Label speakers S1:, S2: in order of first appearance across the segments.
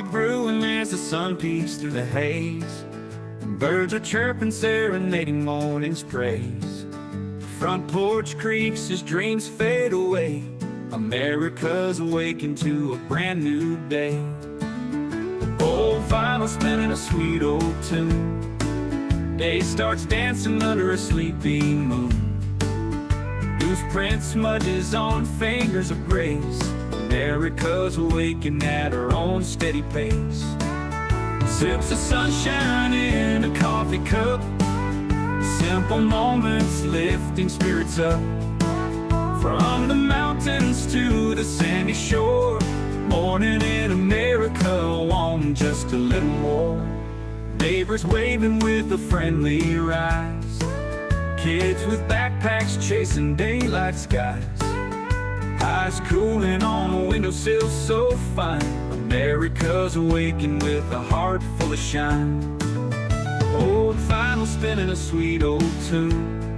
S1: coffee brewing as the sun peeks through the haze. Birds are chirping, serenading morning's praise. Front porch creaks as dreams fade away. America's awakened to a brand new day. Old vinyl spinning a sweet old tune. Day starts dancing under a sleepy moon. Loose print smudges on fingers of grace. America's awakened at her own steady pace. Sips of sunshine in a coffee cup. Simple moments lifting spirits up. From the mountains to the sandy shore. Morning in America, on just a little more. Neighbors waving with a friendly rise. Kids with backpacks chasing daylight skies. Eyes cooling on a windowsill so fine. America's awakened with a heart full of shine. Old vinyl spinning a sweet old tune.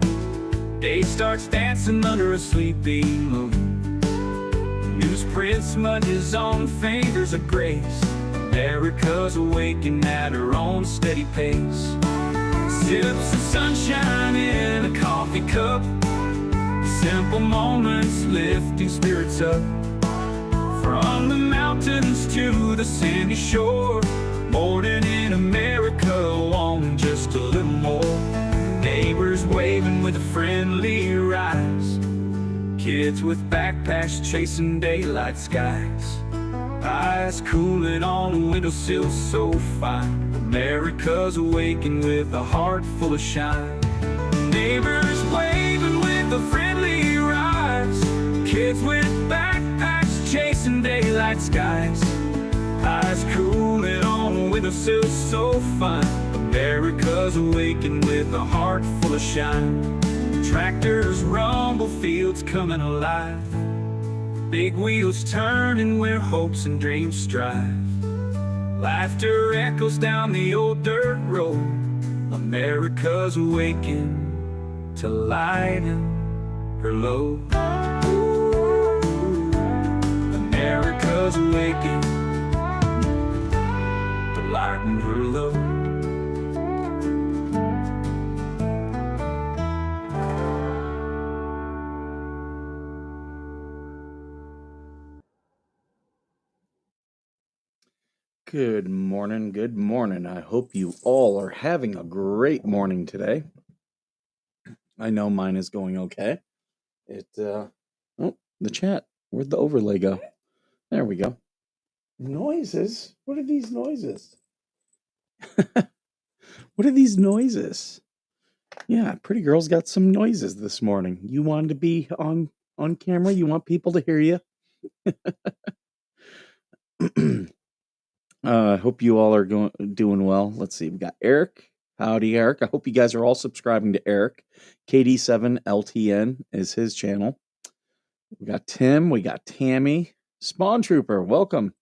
S1: Day starts dancing under a sleepy moon. Newsprint smudges on fingers of grace. America's awakened at her own steady pace. Sips of sunshine in a coffee cup. Simple moments lifting spirits up. From the mountains to the sandy shore. Morning in America, on just a little more. Neighbors waving with a friendly rise. Kids with backpacks chasing daylight skies. Eyes cooling on a windowsill so fine. America's awakened with a heart full of shine. Neighbors waving with a friendly rise. Kids with backpacks chasing daylight skies. Eyes cooling on a windowsill so fine. America's awakened with a heart full of shine. Tractors rumble, fields coming alive. Big wheels turning where hopes and dreams strive. Laughter echoes down the old dirt road. America's awakened to lighten her load. America's awakened to lighten her load.
S2: Good morning, good morning. I hope you all are having a great morning today. I know mine is going okay. Oh, the chat. Where'd the overlay go? There we go. Noises? What are these noises? What are these noises? Yeah, Pretty Girl's got some noises this morning. You wanted to be on camera? You want people to hear you? I hope you all are doing well. Let's see. We got Eric. Howdy, Eric. I hope you guys are all subscribing to Eric. KD7LTN is his channel. We got Tim. We got Tammy. Spawn Trooper, welcome.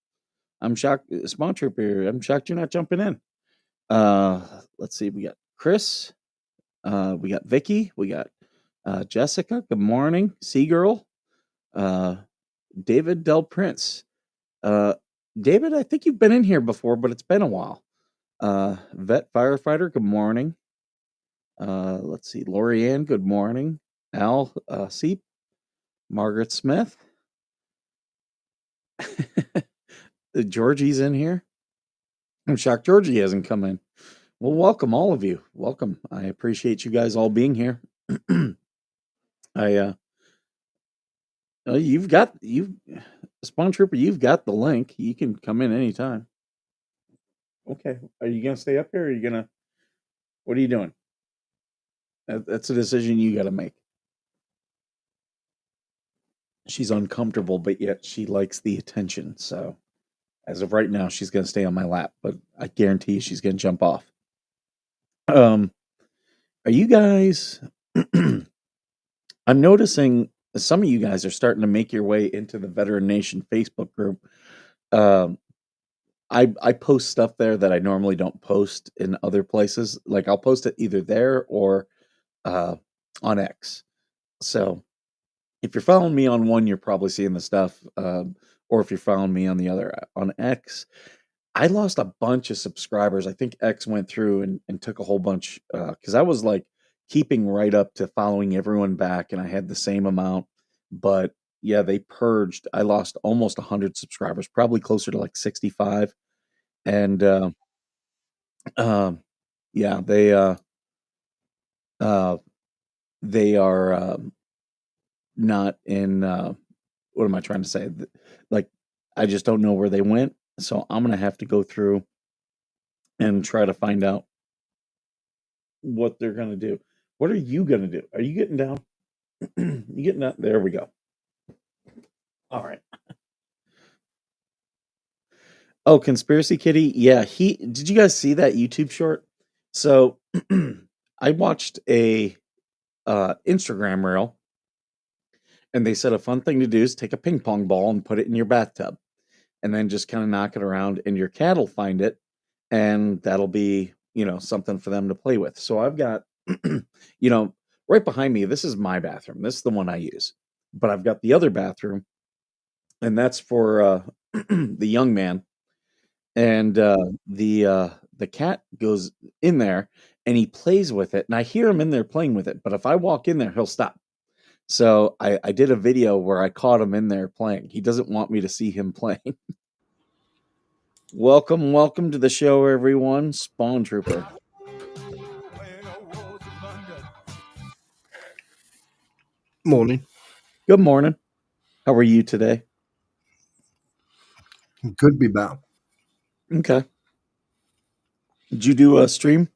S2: I'm shocked. Spawn Trooper, I'm shocked you're not jumping in. Let's see. We got Chris. We got Vicky. We got Jessica. Good morning. Seagirl. David Del Prince. David, I think you've been in here before, but it's been a while. Vet Firefighter, good morning. Let's see, Lorianne, good morning. Al Seep, Margaret Smith. Georgie's in here. I'm shocked Georgie hasn't come in. Well, welcome, all of you. Welcome. I appreciate you guys all being here. Spawn Trooper, you've got the link. You can come in anytime. Okay. Are you gonna stay up here, or are you gonna? What are you doing? That's a decision you got to make. She's uncomfortable, but yet she likes the attention. So, as of right now, she's gonna stay on my lap, but I guarantee you she's gonna jump off. Are you guys? I'm noticing some of you guys are starting to make your way into the Veteran Nation Facebook group. I post stuff there that I normally don't post in other places. Like I'll post it either there or on X. So if you're following me on one, you're probably seeing the stuff. Or if you're following me on the other on X, I lost a bunch of subscribers. I think X went through and took a whole bunch because I was like keeping right up to following everyone back, and I had the same amount. But yeah, they purged. I lost almost 100 subscribers, probably closer to like 65. And um, yeah, uh, they are not in. What am I trying to say? Like, I just don't know where they went. So I'm gonna have to go through and try to find out what they're gonna do. What are you gonna do? Are you getting down? You getting down? There we go. All right. Oh, Conspiracy Kitty. Yeah, he. Did you guys see that YouTube short? So I watched a Instagram reel, and they said a fun thing to do is take a ping pong ball and put it in your bathtub, and then just kind of knock it around, and your cat will find it, and that'll be something for them to play with. So I've got right behind me. This is my bathroom. This is the one I use, but I've got the other bathroom, and that's for the young man. And the cat goes in there and he plays with it, and I hear him in there playing with it. But if I walk in there, he'll stop. So I did a video where I caught him in there playing. He doesn't want me to see him playing. Welcome to the show, everyone. Spawn Trooper.
S3: Morning.
S2: Good morning. How are you today?
S3: Could be better.
S2: Okay. Did you do a stream?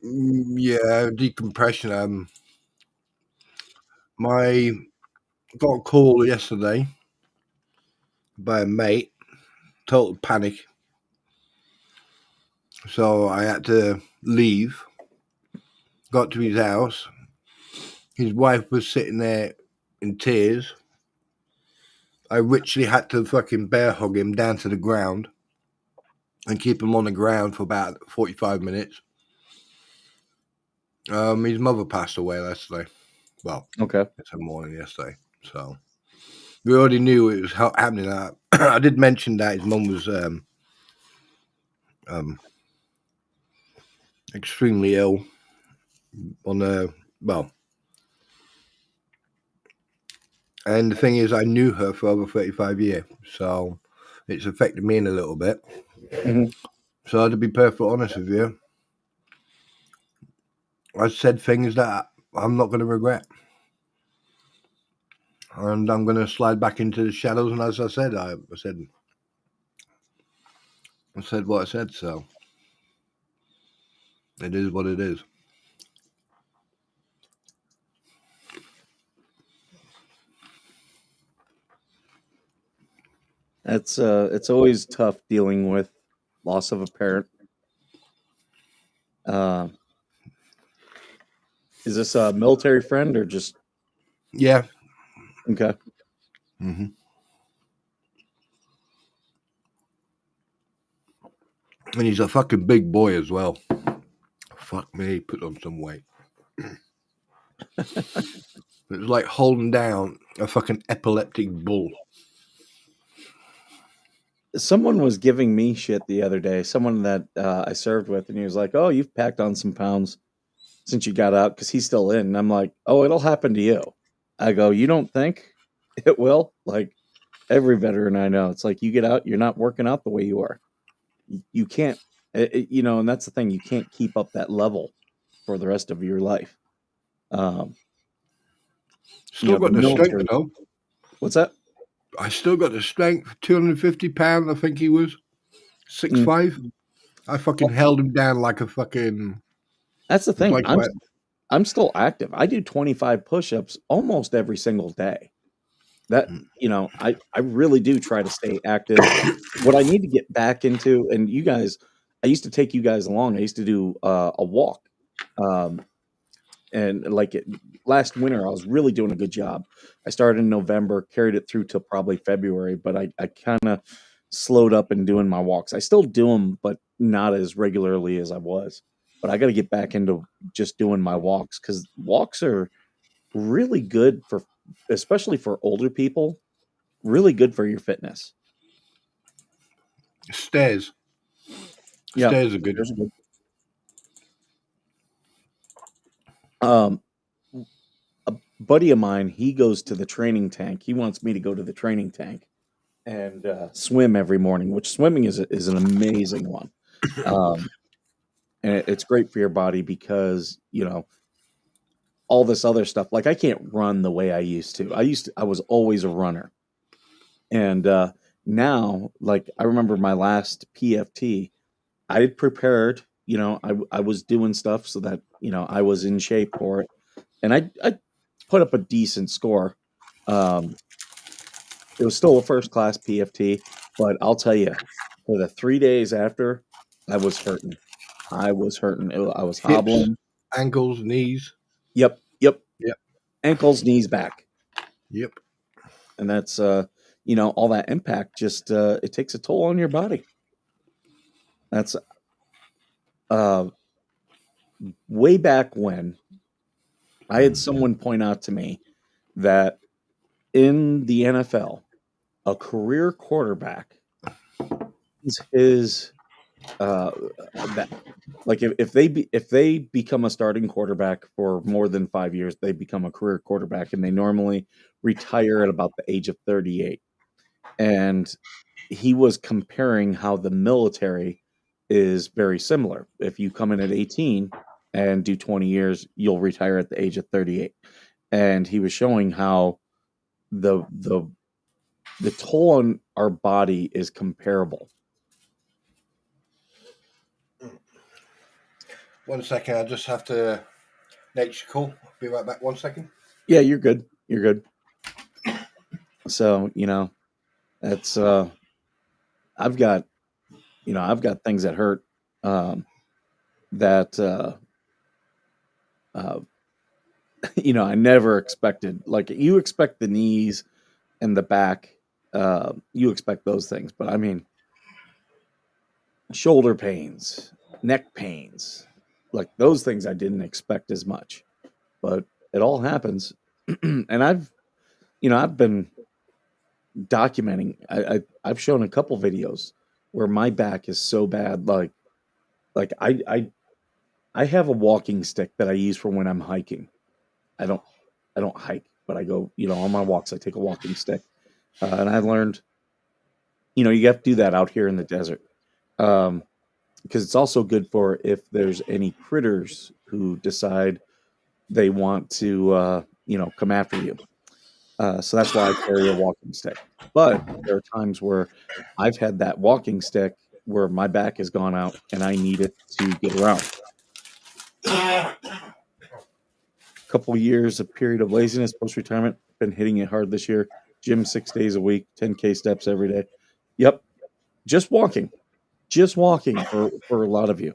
S3: Yeah, decompression. My got a call yesterday by a mate, total panic. So I had to leave. Got to his house. His wife was sitting there in tears. I literally had to fucking bear hug him down to the ground and keep him on the ground for about 45 minutes. His mother passed away yesterday. Well,
S2: Okay.
S3: it's a morning yesterday. So we already knew it was happening. I did mention that his mum was extremely ill on and the thing is, I knew her for over 35 years, so it's affected me in a little bit.
S2: Mhm.
S3: So to be perfectly honest with you, I said things that I'm not going to regret. And I'm going to slide back into the shadows. And as I said, I said what I said. So it is what it is.
S2: It's always tough dealing with loss of a parent. Is this a military friend or just
S3: Yeah.
S2: okay?
S3: Mm-hmm. And he's a fucking big boy as well. Fuck me, he put on some weight. It was like holding down a fucking epileptic bull.
S2: Someone was giving me shit the other day. Someone that I served with, and he was like, "Oh, you've packed on some pounds since you got out," because he's still in. And I'm like, "Oh, it'll happen to you." I go, "You don't think it will?" Like every veteran I know, it's like you get out, you're not working out the way you are. You can't, and that's the thing. You can't keep up that level for the rest of your life.
S3: Still got the strength though.
S2: What's that?
S3: I still got the strength. 250 pounds, I think he was. 6'5". I fucking held him down like a fucking.
S2: That's the thing.
S3: Like
S2: I'm still active. I do 25 push-ups almost every single day. That I really do try to stay active. What I need to get back into, and you guys, I used to take you guys along. I used to do a walk, and last winter, I was really doing a good job. I started in November, carried it through till probably February, but I kind of slowed up in doing my walks. I still do them, but not as regularly as I was. But I got to get back into just doing my walks because walks are really good for, especially for older people, really good for your fitness.
S3: Stairs.
S2: Yeah,
S3: Stairs are good.
S2: there's a good. Um, a buddy of mine, he goes to the training tank. He wants me to go to the training tank and swim every morning, which swimming is an amazing one. Um, and it's great for your body because all this other stuff. Like I can't run the way I used to. I was always a runner, and now, like I remember my last PFT, I had prepared. I was doing stuff so that I was in shape for it, and I put up a decent score. Um, it was still a first class PFT, but I'll tell you, for the 3 days after, I was hurting. I was hurting. I was
S3: Hips,
S2: hobbling.
S3: ankles, knees.
S2: Yep, yep.
S3: Yep.
S2: Ankles, knees, back,
S3: Yep.
S2: and that's all that impact. Just it takes a toll on your body. That's uh, way back when I had someone point out to me that in the NFL, a career quarterback is his that like if they become a starting quarterback for more than 5 years, they become a career quarterback, and they normally retire at about the age of 38. And he was comparing how the military is very similar. If you come in at 18 and do 20 years, you'll retire at the age of 38. And he was showing how the toll on our body is comparable.
S3: 1 second. I just have to nature call. Be right back. 1 second.
S2: Yeah, you're good. You're good. So, that's I've got things that hurt that uh I never expected. Like you expect the knees and the back, you expect those things, but I mean shoulder pains, neck pains, like those things I didn't expect as much. But it all happens. And I've been documenting. I've shown a couple videos where my back is so bad, like I have a walking stick that I use for when I'm hiking. I don't I don't hike, but I go, on my walks I take a walking stick. And I learned, you have to do that out here in the desert. Because it's also good for if there's any critters who decide they want to come after you. So that's why I carry a walking stick. But there are times where I've had that walking stick where my back has gone out and I need it to get around. Couple years, a period of laziness post retirement. Been hitting it hard this year. Gym 6 days a week, 10K steps every day. Yep, just walking for a lot of you.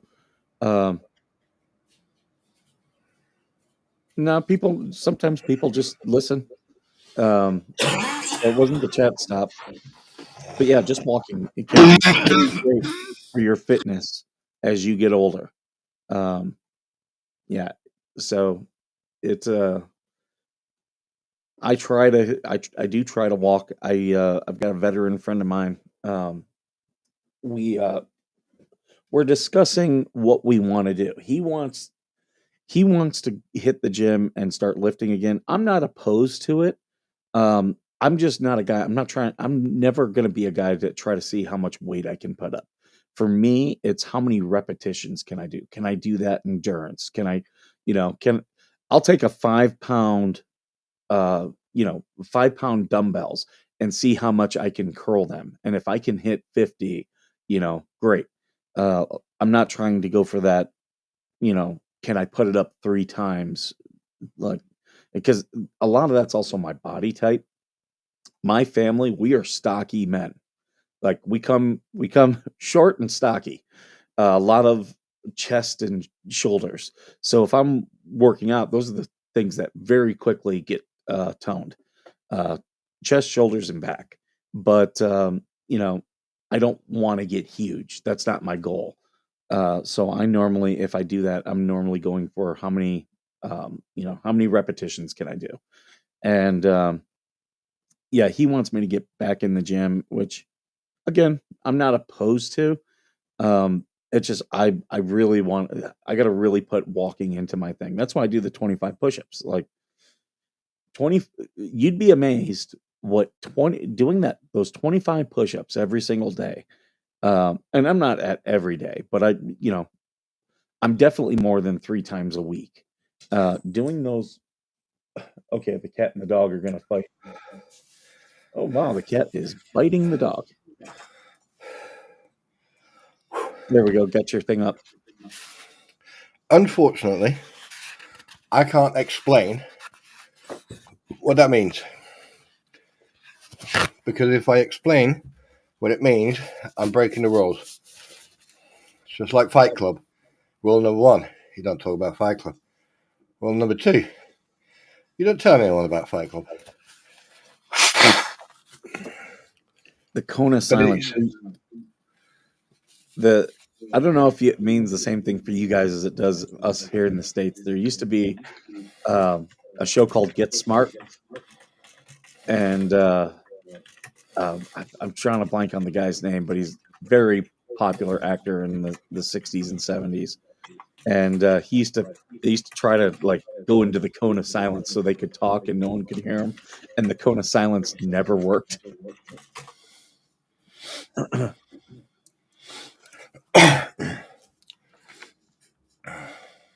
S2: No, sometimes people just listen. It wasn't the chat stop, but yeah, just walking. It can be really great for your fitness as you get older. Yeah, so it's I do try to walk. I've got a veteran friend of mine. We're discussing what we want to do. He wants to hit the gym and start lifting again. I'm not opposed to it. I'm just not a guy. I'm never going to be a guy that try to see how much weight I can put up. For me, it's how many repetitions can I do? Can I do that endurance? I'll take a 5 pound, 5 pound dumbbells and see how much I can curl them. And if I can hit 50, great. I'm not trying to go for that, can I put it up 3 times? Like, because a lot of that's also my body type. My family, we are stocky men. Like we come short and stocky. A lot of chest and shoulders. So if I'm working out, those are the things that very quickly get toned. Uh, Chest, shoulders, and back. But I don't want to get huge. That's not my goal. So I normally, if I do that, I'm normally going for how many repetitions can I do? And yeah, he wants me to get back in the gym, which again, I'm not opposed to. It's just I really want I got to really put walking into my thing. That's why I do the 25 push-ups. Like 20 you'd be amazed what 20 doing that those 25 push-ups every single day. And I'm not at every day, but I'm definitely more than 3 times a week. Doing those okay, the cat and the dog are going to fight. Oh wow, the cat is biting the dog. There we go. Get your thing up.
S3: Unfortunately, I can't explain what that means. Because if I explain what it means, I'm breaking the rules. It's just like Fight Club. Rule number 1, you don't talk about Fight Club. Rule number 2, you don't tell anyone about Fight Club.
S2: The cone of silence. I don't know if it means the same thing for you guys as it does us here in the States. There used to be a show called Get Smart, and I'm trying to blank on the guy's name, but he's very popular actor in the 60s and 70s. And they used to try to like go into the cone of silence so they could talk and no one could hear them, and the cone of silence never worked.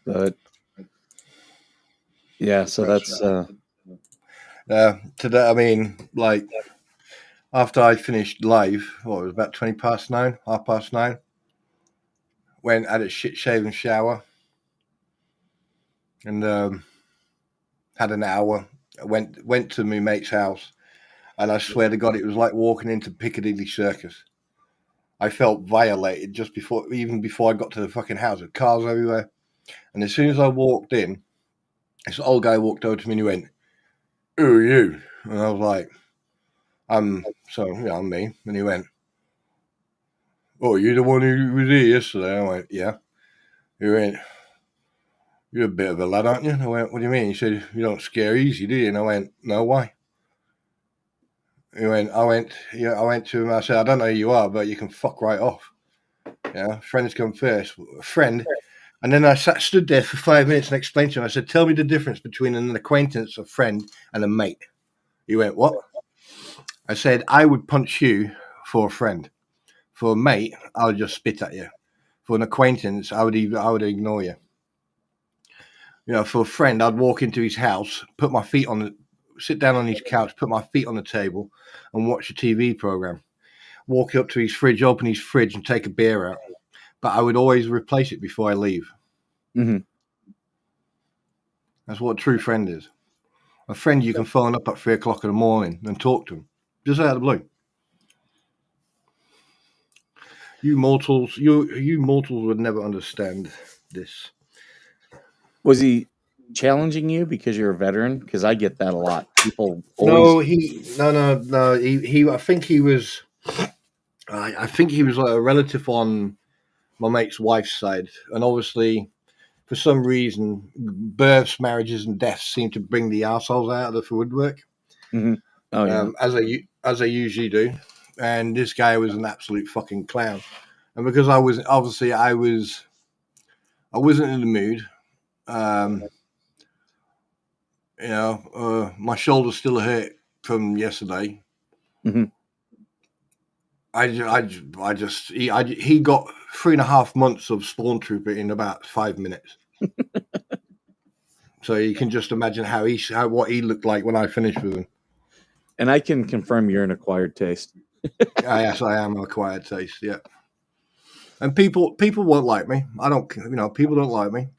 S2: But yeah, so that's
S3: today. I mean, like after I finished live, what was it, about 20 past 9, 9:30, went had a shit shave and shower, and had an hour. I went to my mate's house, and I swear to God, it was like walking into Piccadilly Circus. I felt violated even before I got to the fucking house. There were cars everywhere, and as soon as I walked in, this old guy walked over to me and he went, "Who are you?" And I was like, I'm me. And he went, "Oh, you the one who was here yesterday?" I went, "Yeah." He went, "You're a bit of a lad, aren't you?" And I went, "What do you mean?" He said, "You don't scare easy, do you?" And I went, "No, why?" I went to him, I said, "I don't know who you are, but you can fuck right off. Yeah, friends come first." Friend. And then I stood there for 5 minutes and explained to him, I said, "Tell me the difference between an acquaintance, a friend, and a mate." He went, "What?" I said, "I would punch you for a friend. For a mate, I would just spit at you. For an acquaintance, I would ignore you. For a friend, I'd walk into his house, sit down on his couch, put my feet on the table, and watch a TV program. Walk up to his fridge, open his fridge, and take a beer out. But I would always replace it before I leave."
S2: Mm-hmm.
S3: That's what a true friend is. A friend you can phone up at 3:00 in the morning and talk to him, just out of the blue. You mortals would never understand this.
S2: Was he challenging you because you're a veteran? Because I get that a lot. People
S3: No,
S2: always.
S3: no. He. I think he was. I think he was like a relative on my mate's wife's side, and obviously, for some reason, births, marriages, and deaths seem to bring the arseholes out of the woodwork.
S2: Mm-hmm. Oh yeah.
S3: As they usually do. And this guy was an absolute fucking clown. And because I wasn't in the mood. My shoulder still hurt from yesterday.
S2: Mm-hmm.
S3: He got 3.5 months of Spawn Trooper in about 5 minutes. So you can just imagine what he looked like when I finished with him.
S2: And I can confirm you're an acquired taste.
S3: Yes, I am an acquired taste. Yeah. And people won't like me. I don't. People don't like me.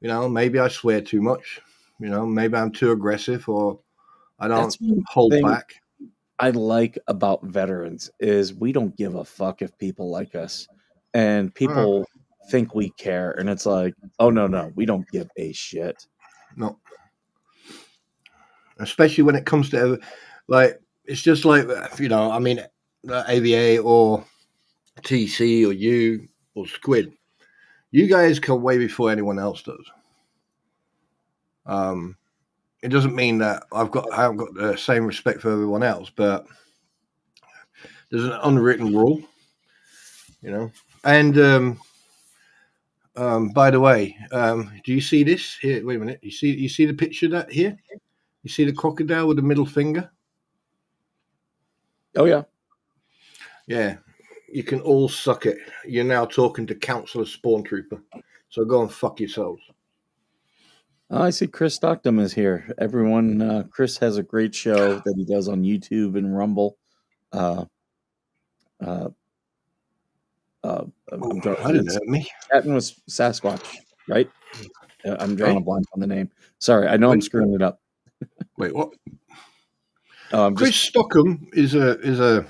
S3: Maybe I swear too much. Maybe I'm too aggressive, or I don't
S2: That's one
S3: hold
S2: thing
S3: back.
S2: I like about veterans is we don't give a fuck if people like us, and people think we care, and it's like, oh no, we don't give a shit.
S3: No. Especially when it comes to, like, it's just like, AVA or TC or you or Squid. You guys come way before anyone else does. it doesn't mean that I haven't got the same respect for everyone else, but there's an unwritten rule, you know. And by the way, do you see this here? Wait a minute. You see the picture of that here? You see the crocodile with the middle finger?
S2: Oh yeah.
S3: Yeah. You can all suck it. You're now talking to Councillor Spawn Trooper. So go and fuck yourselves.
S2: Oh, I see Chris Stockton is here. Everyone, Chris has a great show that he does on YouTube and Rumble. Uh, uh, I'm
S3: That didn't hurt me.
S2: chatting with Sasquatch, right? I'm drawing
S3: Hey?
S2: a blank on the name. Sorry, I know I'm
S3: Wait.
S2: screwing it up.
S3: Wait, what?
S2: I'm
S3: Chris
S2: just
S3: Stockham is a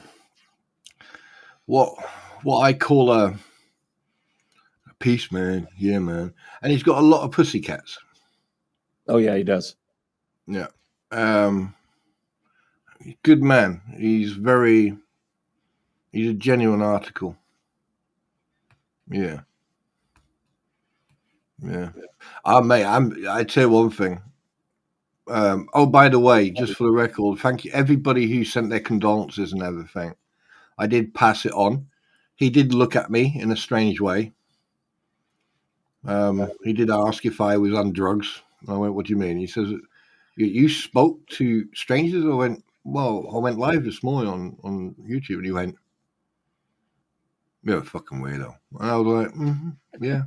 S3: what I call a peace man. Yeah, man. And he's got a lot of pussycats.
S2: oh yeah, he does.
S3: Yeah. Good man. He's a genuine article. Yeah. Yeah. Mate, I tell you one thing. Oh, by the way, just for the record, thank you everybody who sent their condolences and everything. I did pass it on. He did look at me in a strange way. He did ask if I was on drugs. I went, "What do you mean?" He says, "You spoke to strangers." I went, "Well, I went live this morning on YouTube," and he went, "You're a fucking weirdo." And I was like, "Yeah."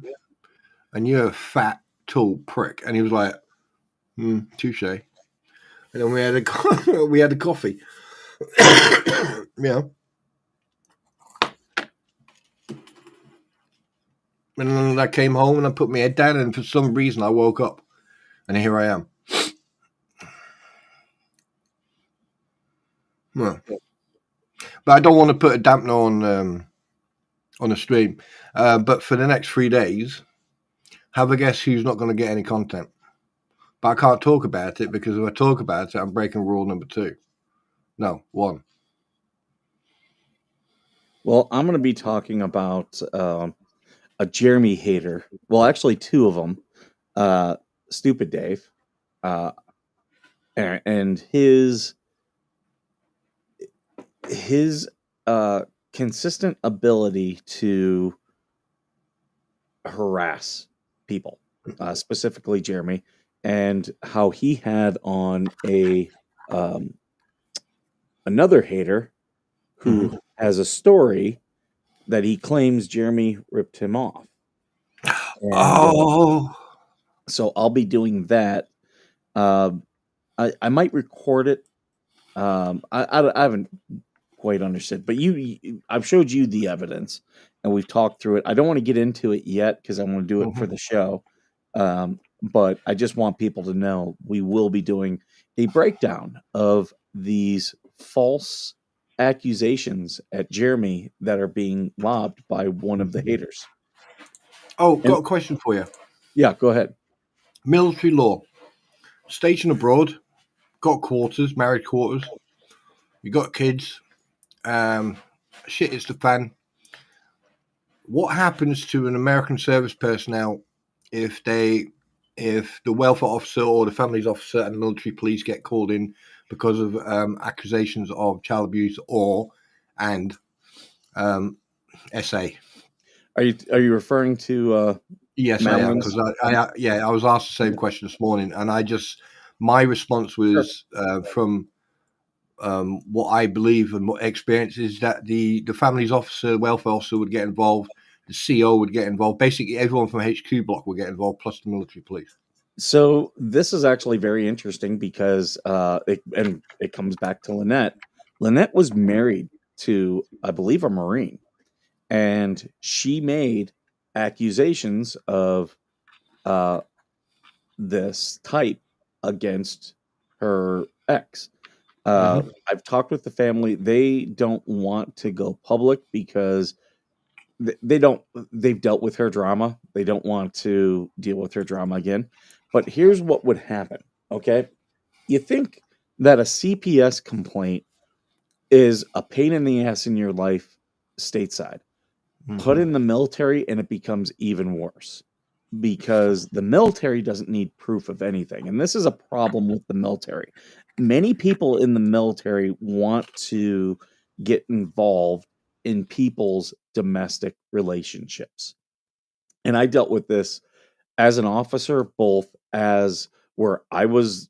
S3: And you're a fat, tall prick. And he was like, touche. And then we had a coffee. Yeah. And then I came home and I put my head down, and for some reason I woke up, and here I am. Well, but I don't want to put a dampener on the stream. But for the next 3 days, have a guess who's not going to get any content. But I can't talk about it because if I talk about it, I'm breaking rule number 2. No, 1.
S2: Well, I'm going to be talking about a Jeremy hater. Well, actually, 2 of them. Stupid Dave, and his consistent ability to harass people, specifically Jeremy, and how he had on another hater who has a story that he claims Jeremy ripped him off. And, so I'll be doing that. I might record it. I haven't quite understood, but I've showed you the evidence and we've talked through it. I don't want to get into it yet because I want to do it for the show. But I just want people to know we will be doing a breakdown of these false accusations at Jeremy that are being lobbed by one of the haters.
S3: Oh, got a question for you.
S2: Yeah, go ahead.
S3: Military law. Stationed abroad, got quarters, married quarters. You got kids. Shit hits the fan. What happens to an American service personnel if the welfare officer or the families officer and the military police get called in because of accusations of child abuse and SA?
S2: Are you referring to?
S3: Yes, I am, because I was asked the same question this morning, and my response was from what I believe and what experience is that the families officer, welfare officer would get involved, the CO would get involved, basically everyone from HQ block would get involved, plus the military police.
S2: So this is actually very interesting because it comes back to Lynette. Lynette was married to, I believe, a Marine, and she made accusations of this type against her ex. I've talked with the family. They don't want to go public because they've dealt with her drama. They don't want to deal with her drama again. But here's what would happen. Okay. You think that a CPS complaint is a pain in the ass in your life stateside. Put in the military and it becomes even worse. because the military doesn't need proof of anything. And this is a problem with the military. Many people in the military want to get involved in people's domestic relationships. And I dealt with this as an officer, both as where I was,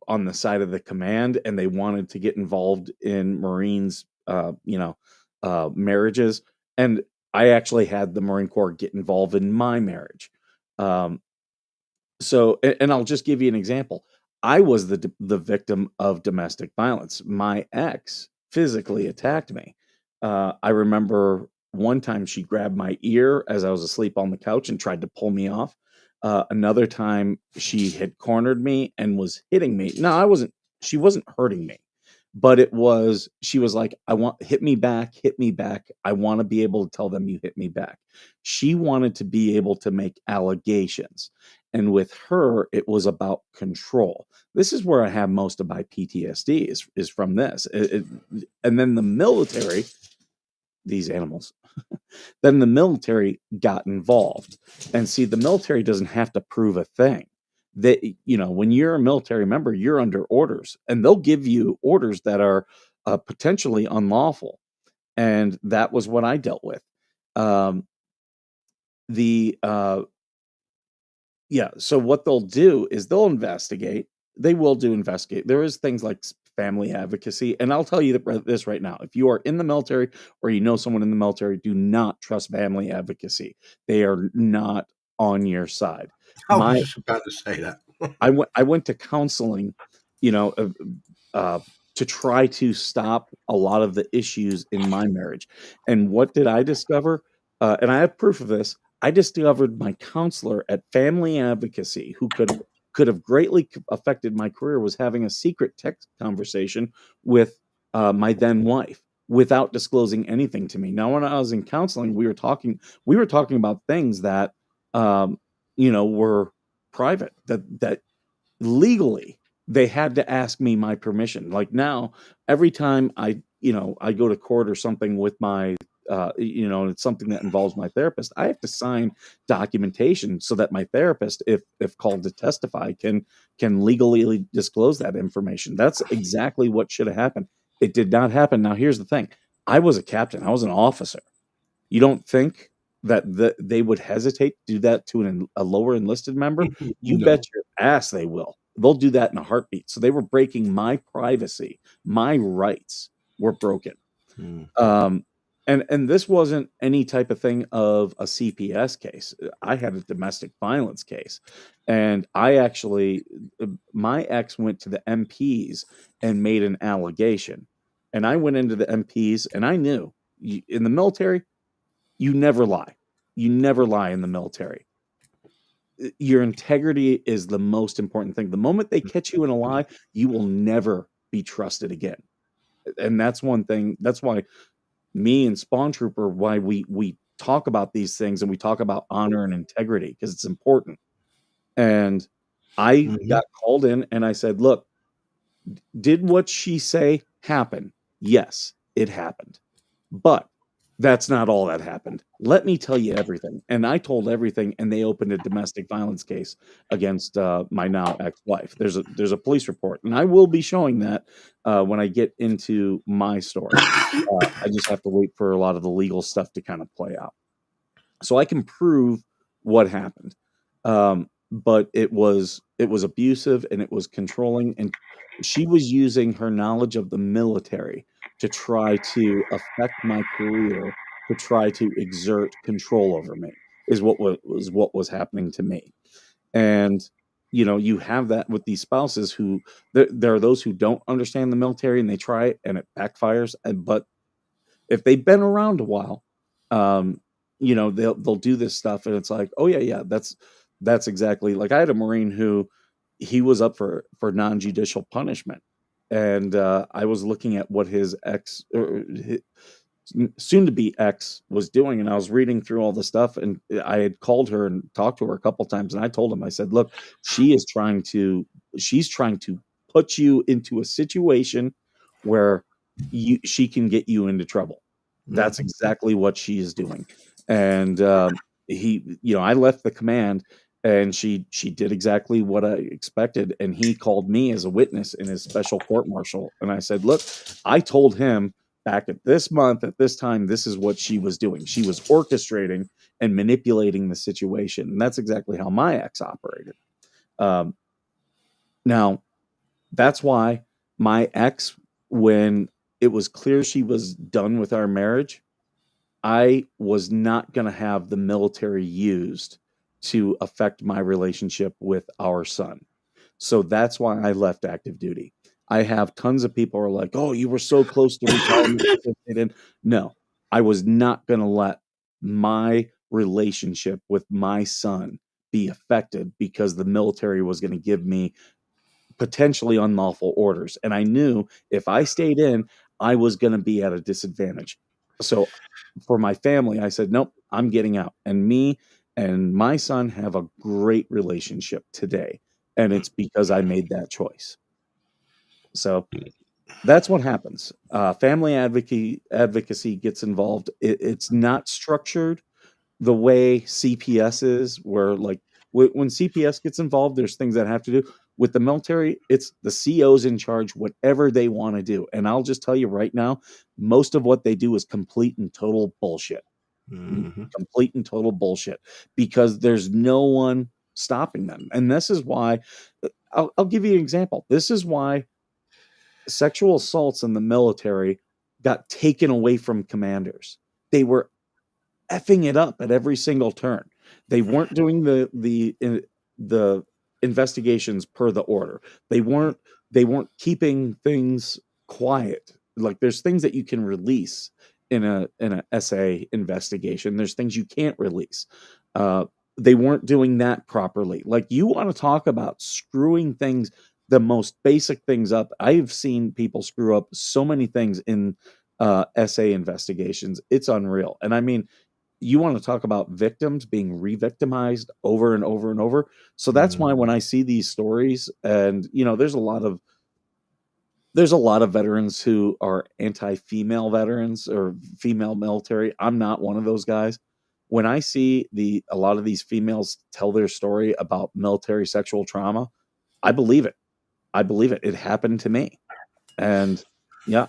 S2: on the side of the command and they wanted to get involved in Marines, marriages. And I actually had the Marine Corps get involved in my marriage. Um, and I'll just give you an example. I was the victim of domestic violence. My ex physically attacked me. I remember one time she grabbed my ear as I was asleep on the couch and tried to pull me off. Another time she had cornered me and was hitting me. No, she wasn't hurting me, but she was like, hit me back, hit me back. I want to be able to tell them you hit me back. She wanted to be able to make allegations. And with her, it was about control. This is where I have most of my PTSD is from this. And then the military, these animals, then the military got involved. And see, the military doesn't have to prove a thing. When you're a military member, you're under orders, and they'll give you orders that are potentially unlawful. And that was what I dealt with. Um, the Yeah, so what they'll do is they'll investigate. They will do investigate. There is things like family advocacy, and I'll tell you this right now. If you are in the military or you know someone in the military, do not trust family advocacy. They are not on your side.
S3: I was
S2: My
S3: just about to say that.
S2: I went to counseling, you know, uh, to try to stop a lot of the issues in my marriage. And what did I discover? And I have proof of this. I discovered my counselor at Family Advocacy, who could have greatly affected my career, was having a secret text conversation with my then wife without disclosing anything to me. Now, when I was in counseling, we were talking about things that were private, that legally they had to ask me my permission. Like now, every time I go to court or something with my it's something that involves my therapist, I have to sign documentation so that my therapist, if called to testify, can legally disclose that information. That's exactly what should have happened. It did not happen. Now here's the thing. I was a captain. I was an officer. You don't think that they would hesitate to do that to a lower enlisted member? You
S3: No.
S2: bet your ass they will. They'll do that in a heartbeat. So they were breaking my privacy. My rights were broken.
S3: Mm.
S2: Um, and this wasn't any type of thing of a CPS case. I had a domestic violence case, and my ex went to the MPs and made an allegation, and I went into the MPs, and I knew in the military you never lie. You never lie in the military. Your integrity is the most important thing. The moment they catch you in a lie, you will never be trusted again. And that's one thing. That's why me and Spawn Trooper, why we talk about these things and we talk about honor and integrity, because it's important. And I got called in and I said, look, did what she say happen? Yes, it happened. But that's not all that happened. Let me tell you everything. And I told everything, and they opened a domestic violence case against my now ex-wife. There's a police report, and I will be showing that when I get into my story. I just have to wait for a lot of the legal stuff to kind of play out, so I can prove what happened. But it was abusive and it was controlling, and she was using her knowledge of the military to try to affect my career, to try to exert control over me, is what was happening to me. And you have that with these spouses who there are those who don't understand the military and they try it and it backfires. But if they've been around a while, um, they'll do this stuff, and it's like, oh yeah, that's exactly like I had a Marine who he was up for non-judicial punishment, and I was looking at what his ex, or his soon to be ex, was doing, and I was reading through all the stuff, and I had called her and talked to her a couple times, and I told him, I said, look, she's trying to put you into a situation where she can get you into trouble. That's exactly what she is doing. And I left the command, and she did exactly what I expected, and he called me as a witness in his special court martial, and I said, look, I told him back at this month at this time, this is what she was doing. She was orchestrating and manipulating the situation, and that's exactly how my ex operated. Now, that's why my ex, when it was clear she was done with our marriage, I was not going to have the military used to affect my relationship with our son. So that's why I left active duty. I have tons of people who are like, "Oh, you were so close to retirement." No, I was not going to let my relationship with my son be affected because the military was going to give me potentially unlawful orders. And I knew if I stayed in, I was going to be at a disadvantage. So for my family, I said, nope, I'm getting out. And me and my son have a great relationship today. And it's because I made that choice. So that's what happens. Family advocacy gets involved. It's not structured the way CPS is, where like when CPS gets involved, there's things that have to do with the military. It's the CO's in charge, whatever they want to do. And I'll just tell you right now, most of what they do is complete and total bullshit. Complete and total bullshit, because there's no one stopping them. And this is why I'll give you an example. This is why sexual assaults in the military got taken away from commanders. They were effing it up at every single turn. They weren't doing the investigations per the order. They weren't keeping things quiet. Like there's things that you can release in a SA investigation. There's things you can't release. They weren't doing that properly. Like, you want to talk about screwing things, the most basic things up. I've seen people screw up so many things in SA investigations. It's unreal. And I mean, you want to talk about victims being re-victimized over and over and over. So that's why when I see these stories, and there's a lot of veterans who are anti-female veterans or female military. I'm not one of those guys. When I see a lot of these females tell their story about military sexual trauma, I believe it. It happened to me. And yeah.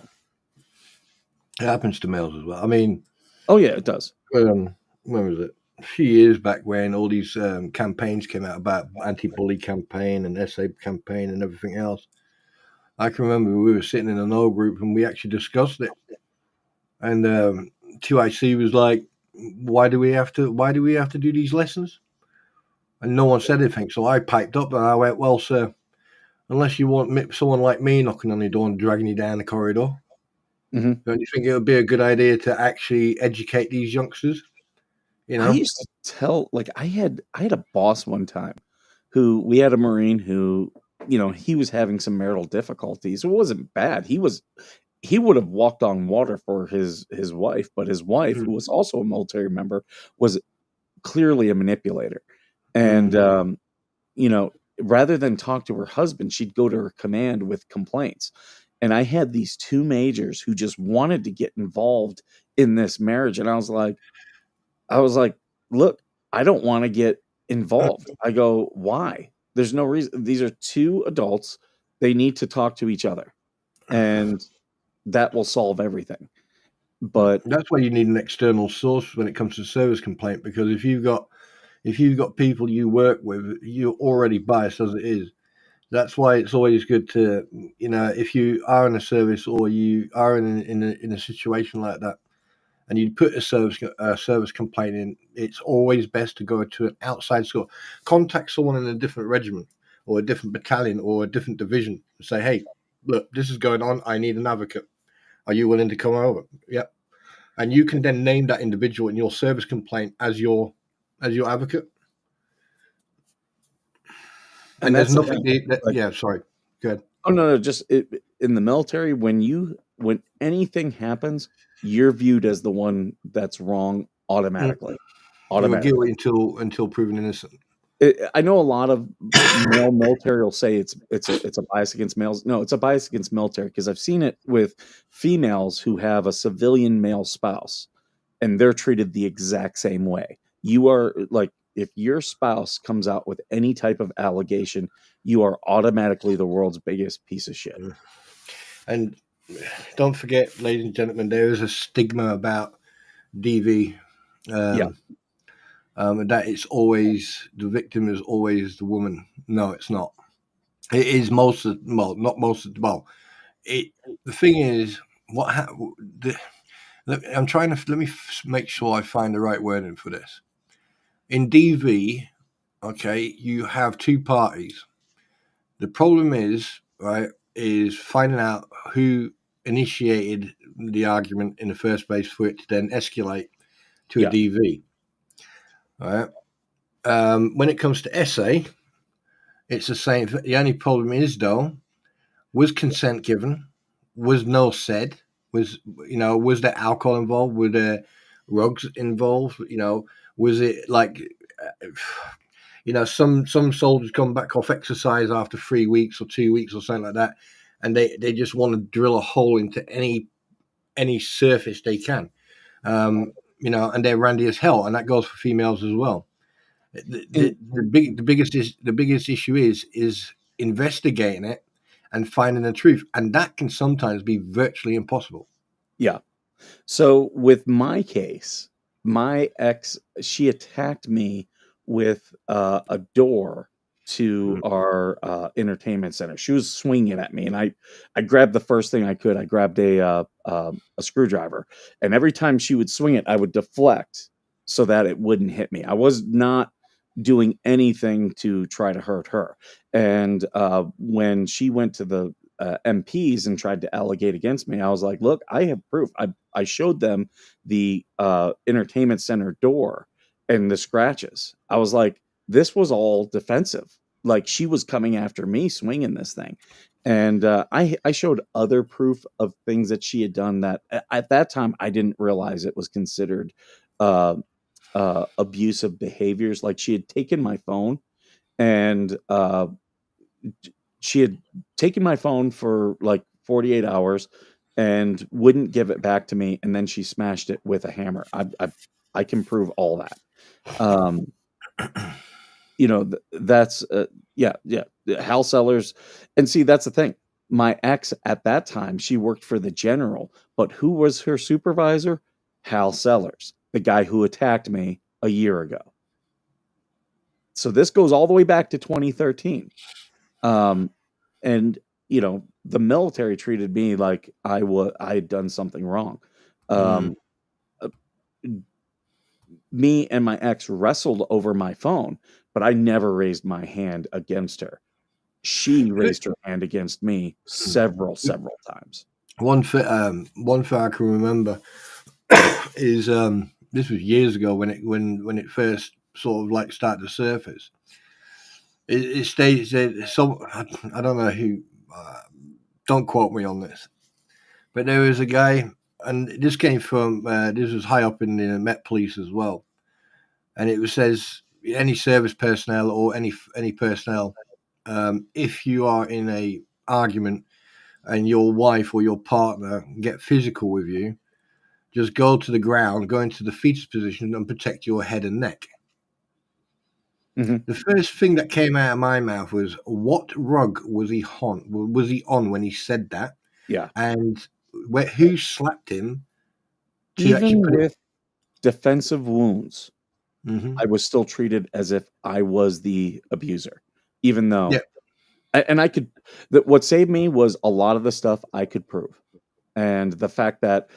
S3: It happens to males as well. I mean,
S2: oh yeah, it does.
S3: When was it? A few years back, when all these campaigns came out about anti-bully campaign and SA campaign and everything else, I can remember we were sitting in an old group and we actually discussed it. And 2IC was like, "Why do we have to do these lessons?" And no one said anything. So I piped up and I went, "Well, sir, unless you want someone like me knocking on your door and dragging you down the corridor, don't you think it would be a good idea to actually educate these youngsters?"
S2: I used to tell, like, I had a boss one time who, we had a Marine who, he was having some marital difficulties. It wasn't bad. He would have walked on water for his wife, but his wife, who was also a military member, was clearly a manipulator. And, rather than talk to her husband, she'd go to her command with complaints. And I had these two majors who just wanted to get involved in this marriage. And I was like, look, I don't want to get involved. I go, why? There's no reason. These are two adults. They need to talk to each other. And that will solve everything. But
S3: that's why you need an external source when it comes to service complaint, because if you've got people you work with, you're already biased as it is. That's why it's always good to, if you are in a service or you are in a situation like that, and you put a service complaint in, it's always best to go to an outside source. Contact someone in a different regiment or a different battalion or a different division and say, "Hey, look, this is going on. I need an advocate. Are you willing to come over?" Yep. And you can then name that individual in your service complaint as your advocate. And there's nothing. Yeah, sorry. Go ahead.
S2: Oh no, just in the military, when anything happens, you're viewed as the one that's wrong automatically.
S3: You're guilty until proven innocent.
S2: I know a lot of male military will say it's a bias against males. No, it's a bias against military, because I've seen it with females who have a civilian male spouse, and they're treated the exact same way. you are like, if your spouse comes out with any type of allegation, you are automatically the world's biggest piece of shit.
S3: And don't forget, ladies and gentlemen, there is a stigma about DV.
S2: Yeah.
S3: That it's always the victim is always the woman. No, it's not. It is most of not most of it. The thing is, I'm trying to let me make sure I find the right wording for this. In DV, okay, you have two parties. The problem is finding out who initiated the argument in the first place for it to then escalate to a
S2: Yeah.
S3: DV. Right. When it comes to essay, it's the same. The only problem is, though, was consent given? Was no said? Was there alcohol involved? Were there rugs involved? Was it like, some soldiers come back off exercise after 3 weeks or 2 weeks or something like that, and they just want to drill a hole into any surface they can, and they're randy as hell, and that goes for females as well. The biggest issue is investigating it and finding the truth, and that can sometimes be virtually impossible.
S2: Yeah. So with my case, my ex, she attacked me with a door to our entertainment center. She was swinging at me, and I grabbed the first thing I could. I grabbed a screwdriver, and every time she would swing it, I would deflect so that it wouldn't hit me. I was not doing anything to try to hurt her. And when she went to the MPs and tried to allegate against me, I was like, look, I have proof. I showed them the entertainment center door and the scratches. I was like, this was all defensive. Like, she was coming after me, swinging this thing. And I showed other proof of things that she had done that at that time I didn't realize it was considered abusive behaviors. Like, she had taken my phone and she had taken my phone for like 48 hours and wouldn't give it back to me, and then she smashed it with a hammer. I can prove all that. That's yeah. Hal Sellers. And see, that's the thing. My ex at that time, she worked for the general, but who was her supervisor? Hal Sellers, the guy who attacked me a year ago. So this goes all the way back to 2013. And the military treated me like I had done something wrong. Me and my ex wrestled over my phone, but I never raised my hand against her. She raised her hand against me several times.
S3: One thing I can remember is this was years ago when it first sort of like started to surface. It states that I don't know who. Don't quote me on this, but there was a guy, and this came from this was high up in the Met Police as well, and it says any service personnel or any personnel, if you are in a argument and your wife or your partner get physical with you, just go to the ground, go into the fetus position, and protect your head and neck. The first thing that came out of my mouth was, what rug was he on? Was he on when he said that?
S2: Yeah.
S3: And who slapped him?
S2: Even with defensive wounds, I was still treated as if I was the abuser, even though, and what saved me was a lot of the stuff I could prove. And the fact that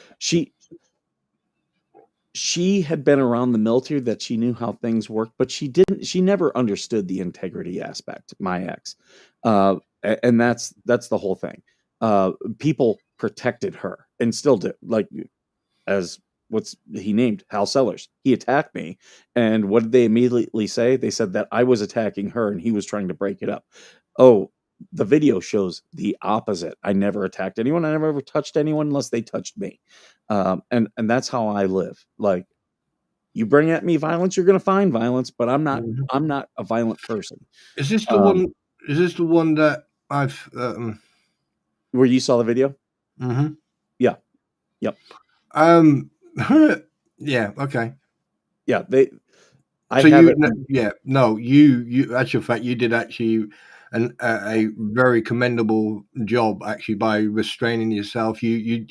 S2: she had been around the military, that she knew how things worked, but she never understood the integrity aspect, my ex. And that's the whole thing. People protected her and still do, like, as what's he named Hal Sellers. He attacked me, and what did they immediately say? They said that I was attacking her and he was trying to break it up. Oh, the video shows the opposite. I never attacked anyone. I never ever touched anyone unless they touched me. And that's how I live. Like, you bring at me violence, you're going to find violence, but I'm not a violent person.
S3: Is this the one? Is this the one that I've
S2: where you saw the video? Yeah. Yep.
S3: Yeah. Okay.
S2: Yeah. I
S3: So
S2: have
S3: you,
S2: it.
S3: you, actual fact, you did actually a very commendable job actually by restraining yourself. You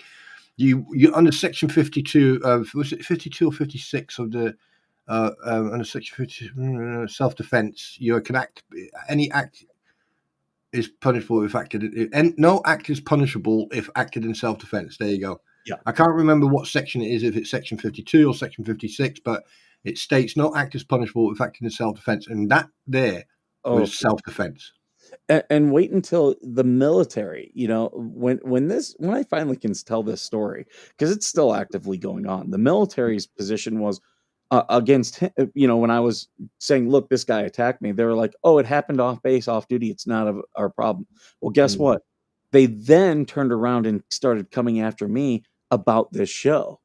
S3: under section 52 of, was it 52 or 56 of the under section 50 self defense. You can act, any act is punishable if acted, and no act is punishable if acted in self defense. There you go.
S2: Yeah.
S3: I can't remember what section it is, if it's section 52 or section 56, but it states no act is punishable if acted in self defense, and that there
S2: Oh,
S3: was self defense.
S2: and wait until the military, when I finally can tell this story, because it's still actively going on. The military's position was against him. When I was saying, look, this guy attacked me, they were like, oh, it happened off base, off duty, it's not our problem. Well, guess what? They then turned around and started coming after me about this show.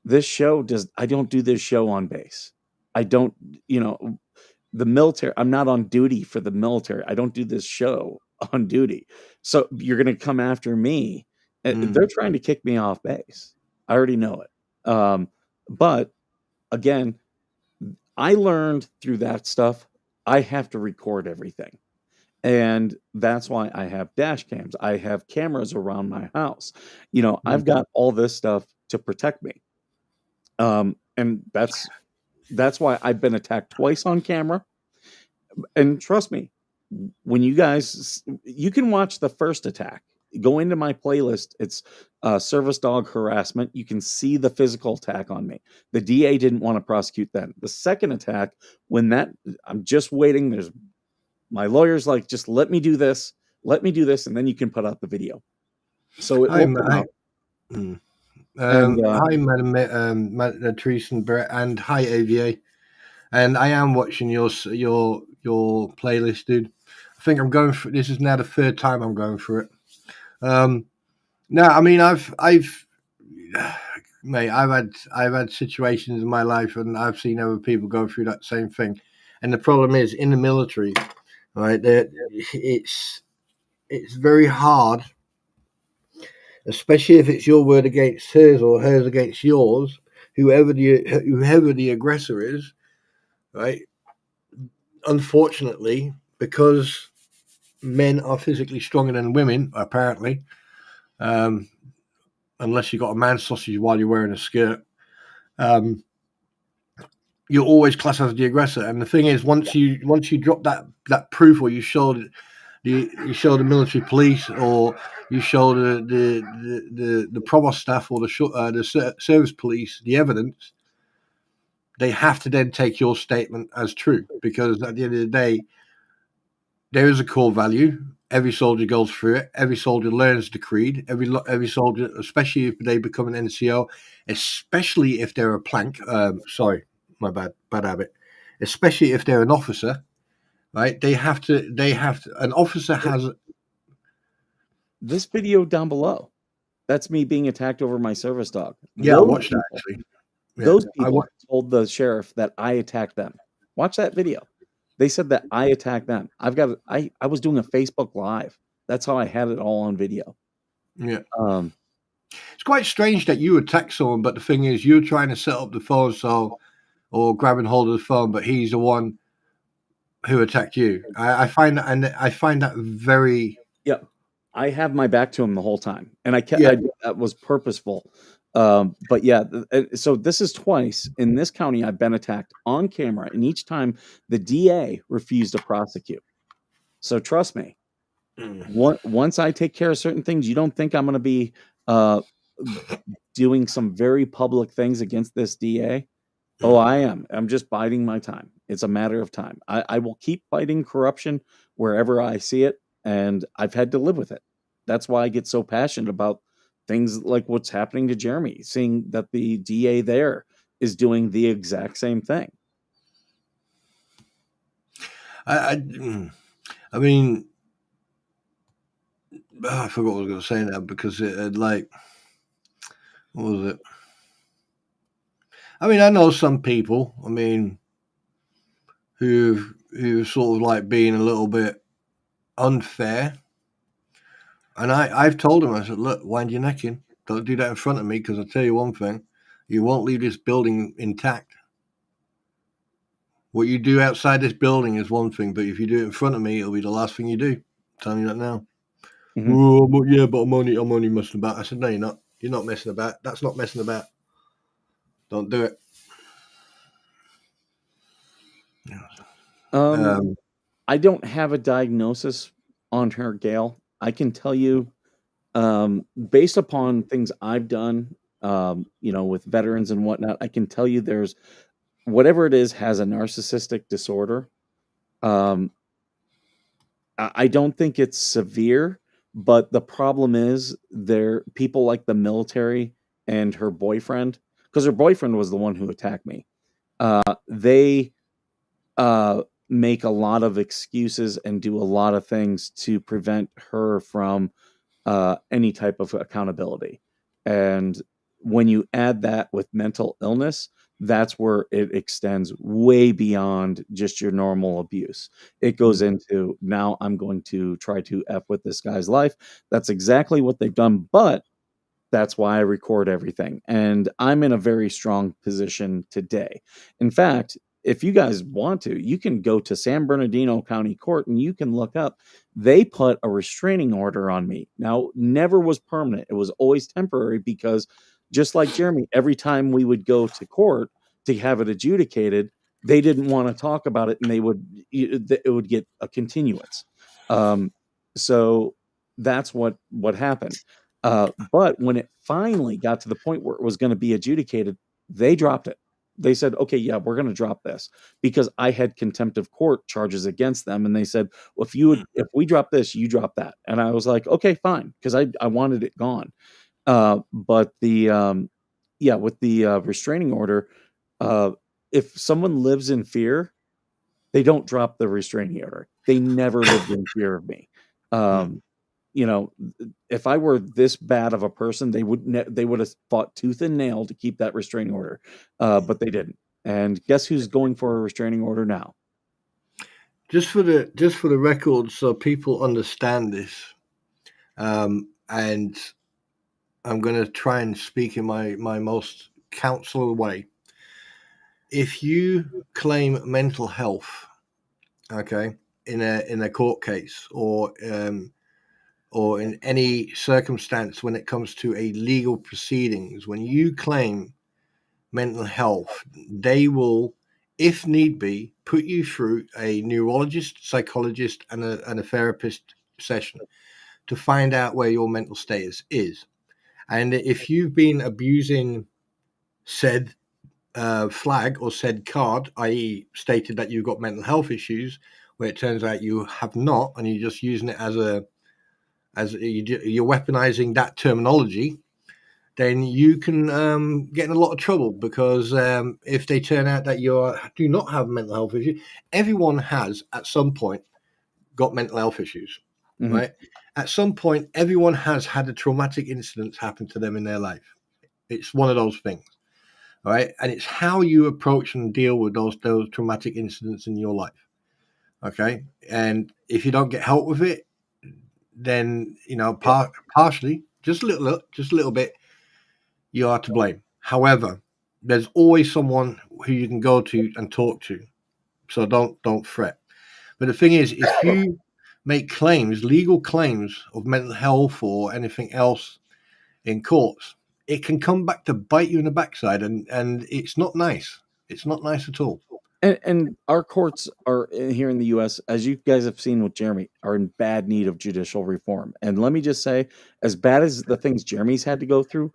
S2: I don't do this show on base. I don't, the military, I'm not on duty for the military. I don't do this show on duty. So you're going to come after me. They're trying to kick me off base. I already know it. But again, I learned through that stuff, I have to record everything. And that's why I have dash cams. I have cameras around my house. I've got all this stuff to protect me. And that's why I've been attacked twice on camera. And trust me, when you can watch the first attack. Go into my playlist. It's service dog harassment. You can see the physical attack on me. The DA didn't want to prosecute then. The second attack, I'm just waiting. My lawyer's like, just let me do this, and then you can put out the video. So it will come out.
S3: Hi, Madam Teresa and Brett, and hi, AVA. And I am watching your playlist, dude. I think I'm going for this is now the third time I'm going for it. No, I mean I've had situations in my life, and I've seen other people go through that same thing. And the problem is in the military, right? It's very hard, especially if it's your word against hers or hers against yours, whoever the aggressor is, right? Unfortunately, because men are physically stronger than women, apparently, unless you've got a man sausage while you're wearing a skirt, you're always classed as the aggressor. And the thing is, once you drop that proof, or you show the military police, or you show the provost staff, or the service police the evidence, they have to then take your statement as true, because at the end of the day, there is a core value. Every soldier goes through it. Every soldier learns the creed. Every soldier, especially if they become an NCO, especially if they're a plank. Sorry, my bad habit. Especially if they're an officer, right? They have to. An officer has
S2: this video down below. That's me being attacked over my service dog.
S3: Yeah, I watched that actually. Yeah,
S2: those people told the sheriff that I attacked them. Watch that video. They said that I attacked them. I was doing a Facebook Live. That's how I had it all on video.
S3: Yeah. It's quite strange that you attack someone, but the thing is, you're trying to set up the phone or grabbing hold of the phone, but he's the one who attacked you. I find that very.
S2: Yeah, I have my back to him the whole time, and that was purposeful. But yeah, so this is twice in this county I've been attacked on camera, and each time the DA refused to prosecute. So trust me, once I take care of certain things, you don't think I'm going to be doing some very public things against this DA. Oh, I am. I'm just biding my time. It's a matter of time. I will keep fighting corruption wherever I see it, and I've had to live with it. That's why I get so passionate about things like what's happening to Jeremy, seeing that the DA there is doing the exact same thing.
S3: I mean, I forgot what I was going to say now, because it had what was it? I mean, I know some people, who sort of like being a little bit unfair. And I've told him, I said, look, wind your neck in. Don't do that in front of me, because I'll tell you one thing. You won't leave this building intact. What you do outside this building is one thing, but if you do it in front of me, it'll be the last thing you do. I'm telling you that now.
S2: Mhm.
S3: Oh, yeah, but I'm only messing about. I said, no, you're not. You're not messing about. That's not messing about. Don't do it.
S2: Um, I don't have a diagnosis on her, Gail. I can tell you, based upon things I've done, with veterans and whatnot, I can tell you there's whatever it is has a narcissistic disorder. Um, I don't think it's severe, but the problem is there people like the military and her boyfriend, because her boyfriend was the one who attacked me. They make a lot of excuses and do a lot of things to prevent her from any type of accountability. And when you add that with mental illness, that's where it extends way beyond just your normal abuse. It goes into now I'm going to try to F with this guy's life. That's exactly what they've done. But that's why I record everything. And I'm in a very strong position today. In fact, if you guys want to, you can go to San Bernardino County Court and you can look up. They put a restraining order on me. Now, never was permanent. It was always temporary because just like Jeremy, every time we would go to court to have it adjudicated, they didn't want to talk about it and it would get a continuance. Um, so that's what happened. But when it finally got to the point where it was going to be adjudicated, they dropped it. They said, okay, yeah, we're going to drop this because I had contempt of court charges against them. And they said, well, if we drop this, you drop that. And I was like, okay, fine. Cause I wanted it gone. But with the restraining order, uh, if someone lives in fear, they don't drop the restraining order. They never lived in fear of me. Um, if I were this bad of a person, they would have fought tooth and nail to keep that restraining order, but they didn't. And guess who's going for a restraining order now?
S3: Just for the record, so people understand this, and I'm going to try and speak in my most counsel way. If you claim mental health, okay, in a court case or in any circumstance when it comes to a legal proceedings, when you claim mental health, they will, if need be, put you through a neurologist, psychologist, and a therapist session to find out where your mental status is. And if you've been abusing said flag or said card, i.e., stated that you've got mental health issues, where it turns out you have not, and you're just using it you're weaponizing that terminology, then you can get in a lot of trouble because if they turn out that you do not have mental health issues, everyone has at some point got mental health issues, right? At some point, everyone has had a traumatic incident happen to them in their life. It's one of those things. All right. And it's how you approach and deal with those traumatic incidents in your life. Okay. And if you don't get help with it, then, partially, just a little bit, you are to blame. However, there's always someone who you can go to and talk to. So don't fret. But the thing is, if you make claims, legal claims of mental health or anything else in courts, it can come back to bite you in the backside, and it's not nice. It's not nice at all.
S2: And our courts are here in the U.S., as you guys have seen with Jeremy, are in bad need of judicial reform. And let me just say, as bad as the things Jeremy's had to go through,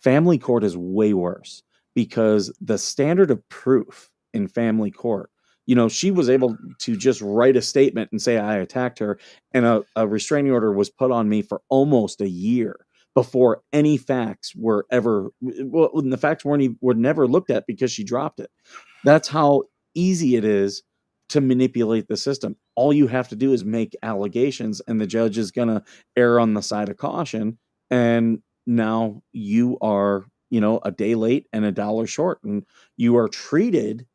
S2: family court is way worse because the standard of proof in family court, she was able to just write a statement and say I attacked her, and a restraining order was put on me for almost a year before any facts were ever. Well, the facts were never looked at because she dropped it. That's how easy it is to manipulate the system. All you have to do is make allegations, and the judge is going to err on the side of caution. And now you are, a day late and a dollar short, and you are treated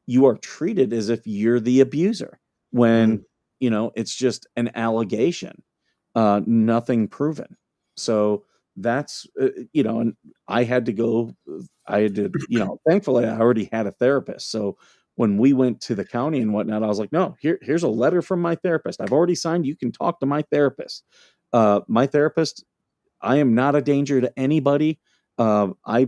S2: as if you're the abuser when it's just an allegation, nothing proven. So that's and I had to thankfully I already had a therapist, so when we went to the county and whatnot, I was like, no, here's a letter from my therapist. I've already signed. You can talk to my therapist. My therapist, I am not a danger to anybody. I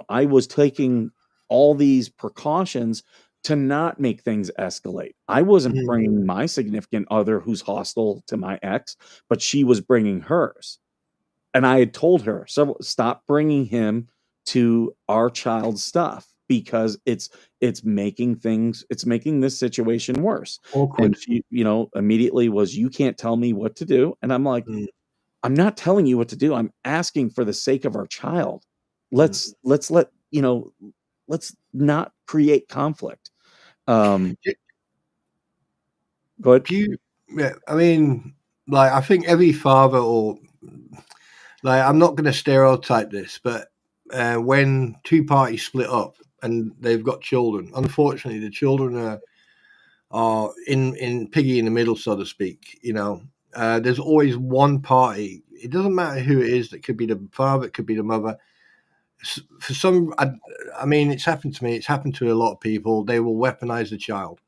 S2: was taking all these precautions to not make things escalate. I wasn't
S3: Mm.
S2: bringing my significant other who's hostile to my ex, but she was bringing hers. And I had told her, so stop bringing him to our child's stuff because it's making this situation worse.
S3: Awkward.
S2: And she, immediately was, you can't tell me what to do. And I'm like,
S3: Mm.
S2: I'm not telling you what to do. I'm asking for the sake of our child. Let's not create conflict. Go ahead.
S3: Yeah, I mean, like, I think every father, or like, I'm not going to stereotype this, but when two parties split up and they've got children, unfortunately, the children are in piggy in the middle, so to speak. There's always one party. It doesn't matter who it is. That could be the father, it could be the mother. For some, I mean, it's happened to me. It's happened to a lot of people. They will weaponize the child.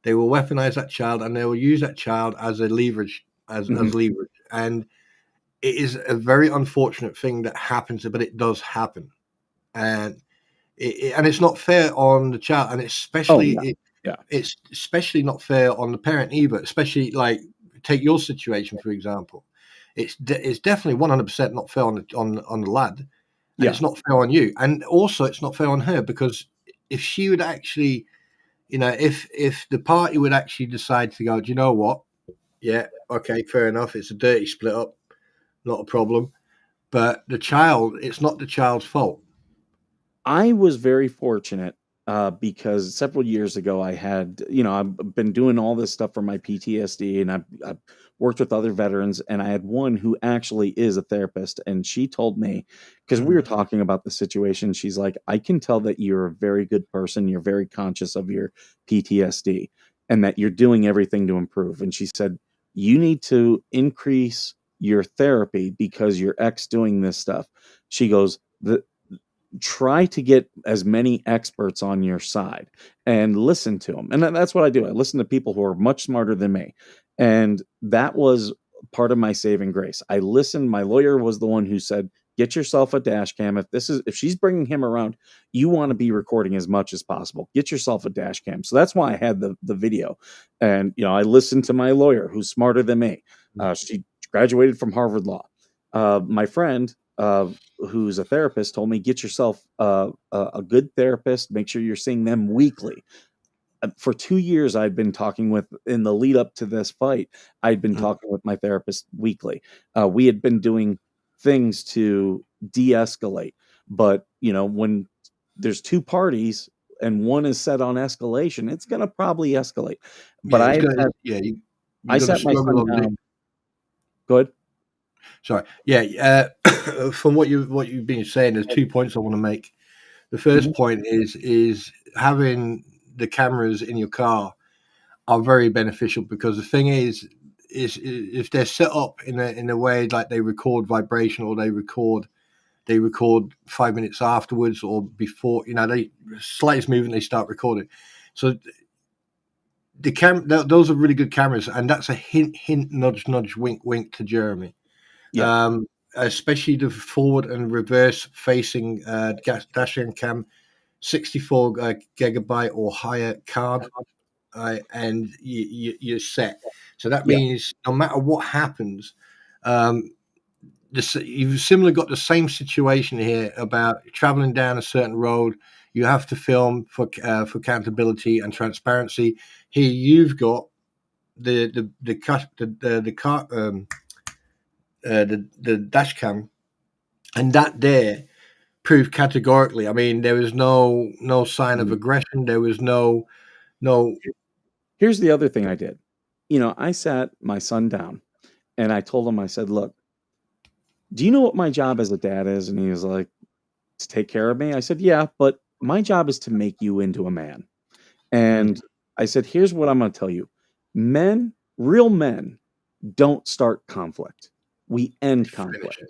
S3: They will weaponize that child, and they will use that child as a leverage, as leverage. And it is a very unfortunate thing that happens, but it does happen, and it's not fair on the child, and it's especially not fair on the parent either. Especially, like, take your situation for example. It's definitely 100% not fair on the lad, and it's not fair on you, and also it's not fair on her, because if she would actually, if the party would actually decide to go, do you know what? Yeah, okay, fair enough. It's a dirty split up, not a problem. But it's not the child's fault.
S2: I was very fortunate because several years ago I had, I've been doing all this stuff for my PTSD, and I've worked with other veterans, and I had one who actually is a therapist, and she told me, because we were talking about the situation, she's like, I can tell that you're a very good person, you're very conscious of your PTSD, and that you're doing everything to improve. And she said, you need to increase your therapy because your ex doing this stuff. She goes, try to get as many experts on your side and listen to them. And that's what I do. I listen to people who are much smarter than me. And that was part of my saving grace. I listened. My lawyer was the one who said, get yourself a dash cam. If she's bringing him around, you want to be recording as much as possible. Get yourself a dash cam. So that's why I had the video. And, I listened to my lawyer who's smarter than me. She graduated from Harvard Law. My friend, who's a therapist, told me, get yourself a good therapist. Make sure you're seeing them weekly. For 2 years, I'd been talking in the lead up to this fight, I'd been talking with my therapist weekly. We had been doing things to de-escalate. But, when there's two parties and one is set on escalation, it's going to probably escalate. But I sat my son down. Go ahead.
S3: Sorry. Yeah. From what you've been saying, there's 2 points I want to make. The first point is having the cameras in your car are very beneficial, because the thing is if they're set up in a way like they record vibration, or they record 5 minutes afterwards or before, they slightest movement they start recording. So those are really good cameras, and that's a hint, nudge, nudge, wink, wink to Jeremy. Yeah. Especially the forward and reverse facing dashcam cam, 64 gigabyte or higher card, and you're set. So that means no matter what happens, you've similarly got the same situation here about traveling down a certain road. You have to film for accountability and transparency. Here you've got the dash cam, and that there proved categorically. I mean, there was no sign of aggression. There was no.
S2: Here's the other thing I did. I sat my son down and I told him, I said, look, do you know what my job as a dad is? And he was like, to take care of me. I said, yeah, but my job is to make you into a man. And I said, here's what I'm going to tell you. Real men don't start conflict. We end conflict.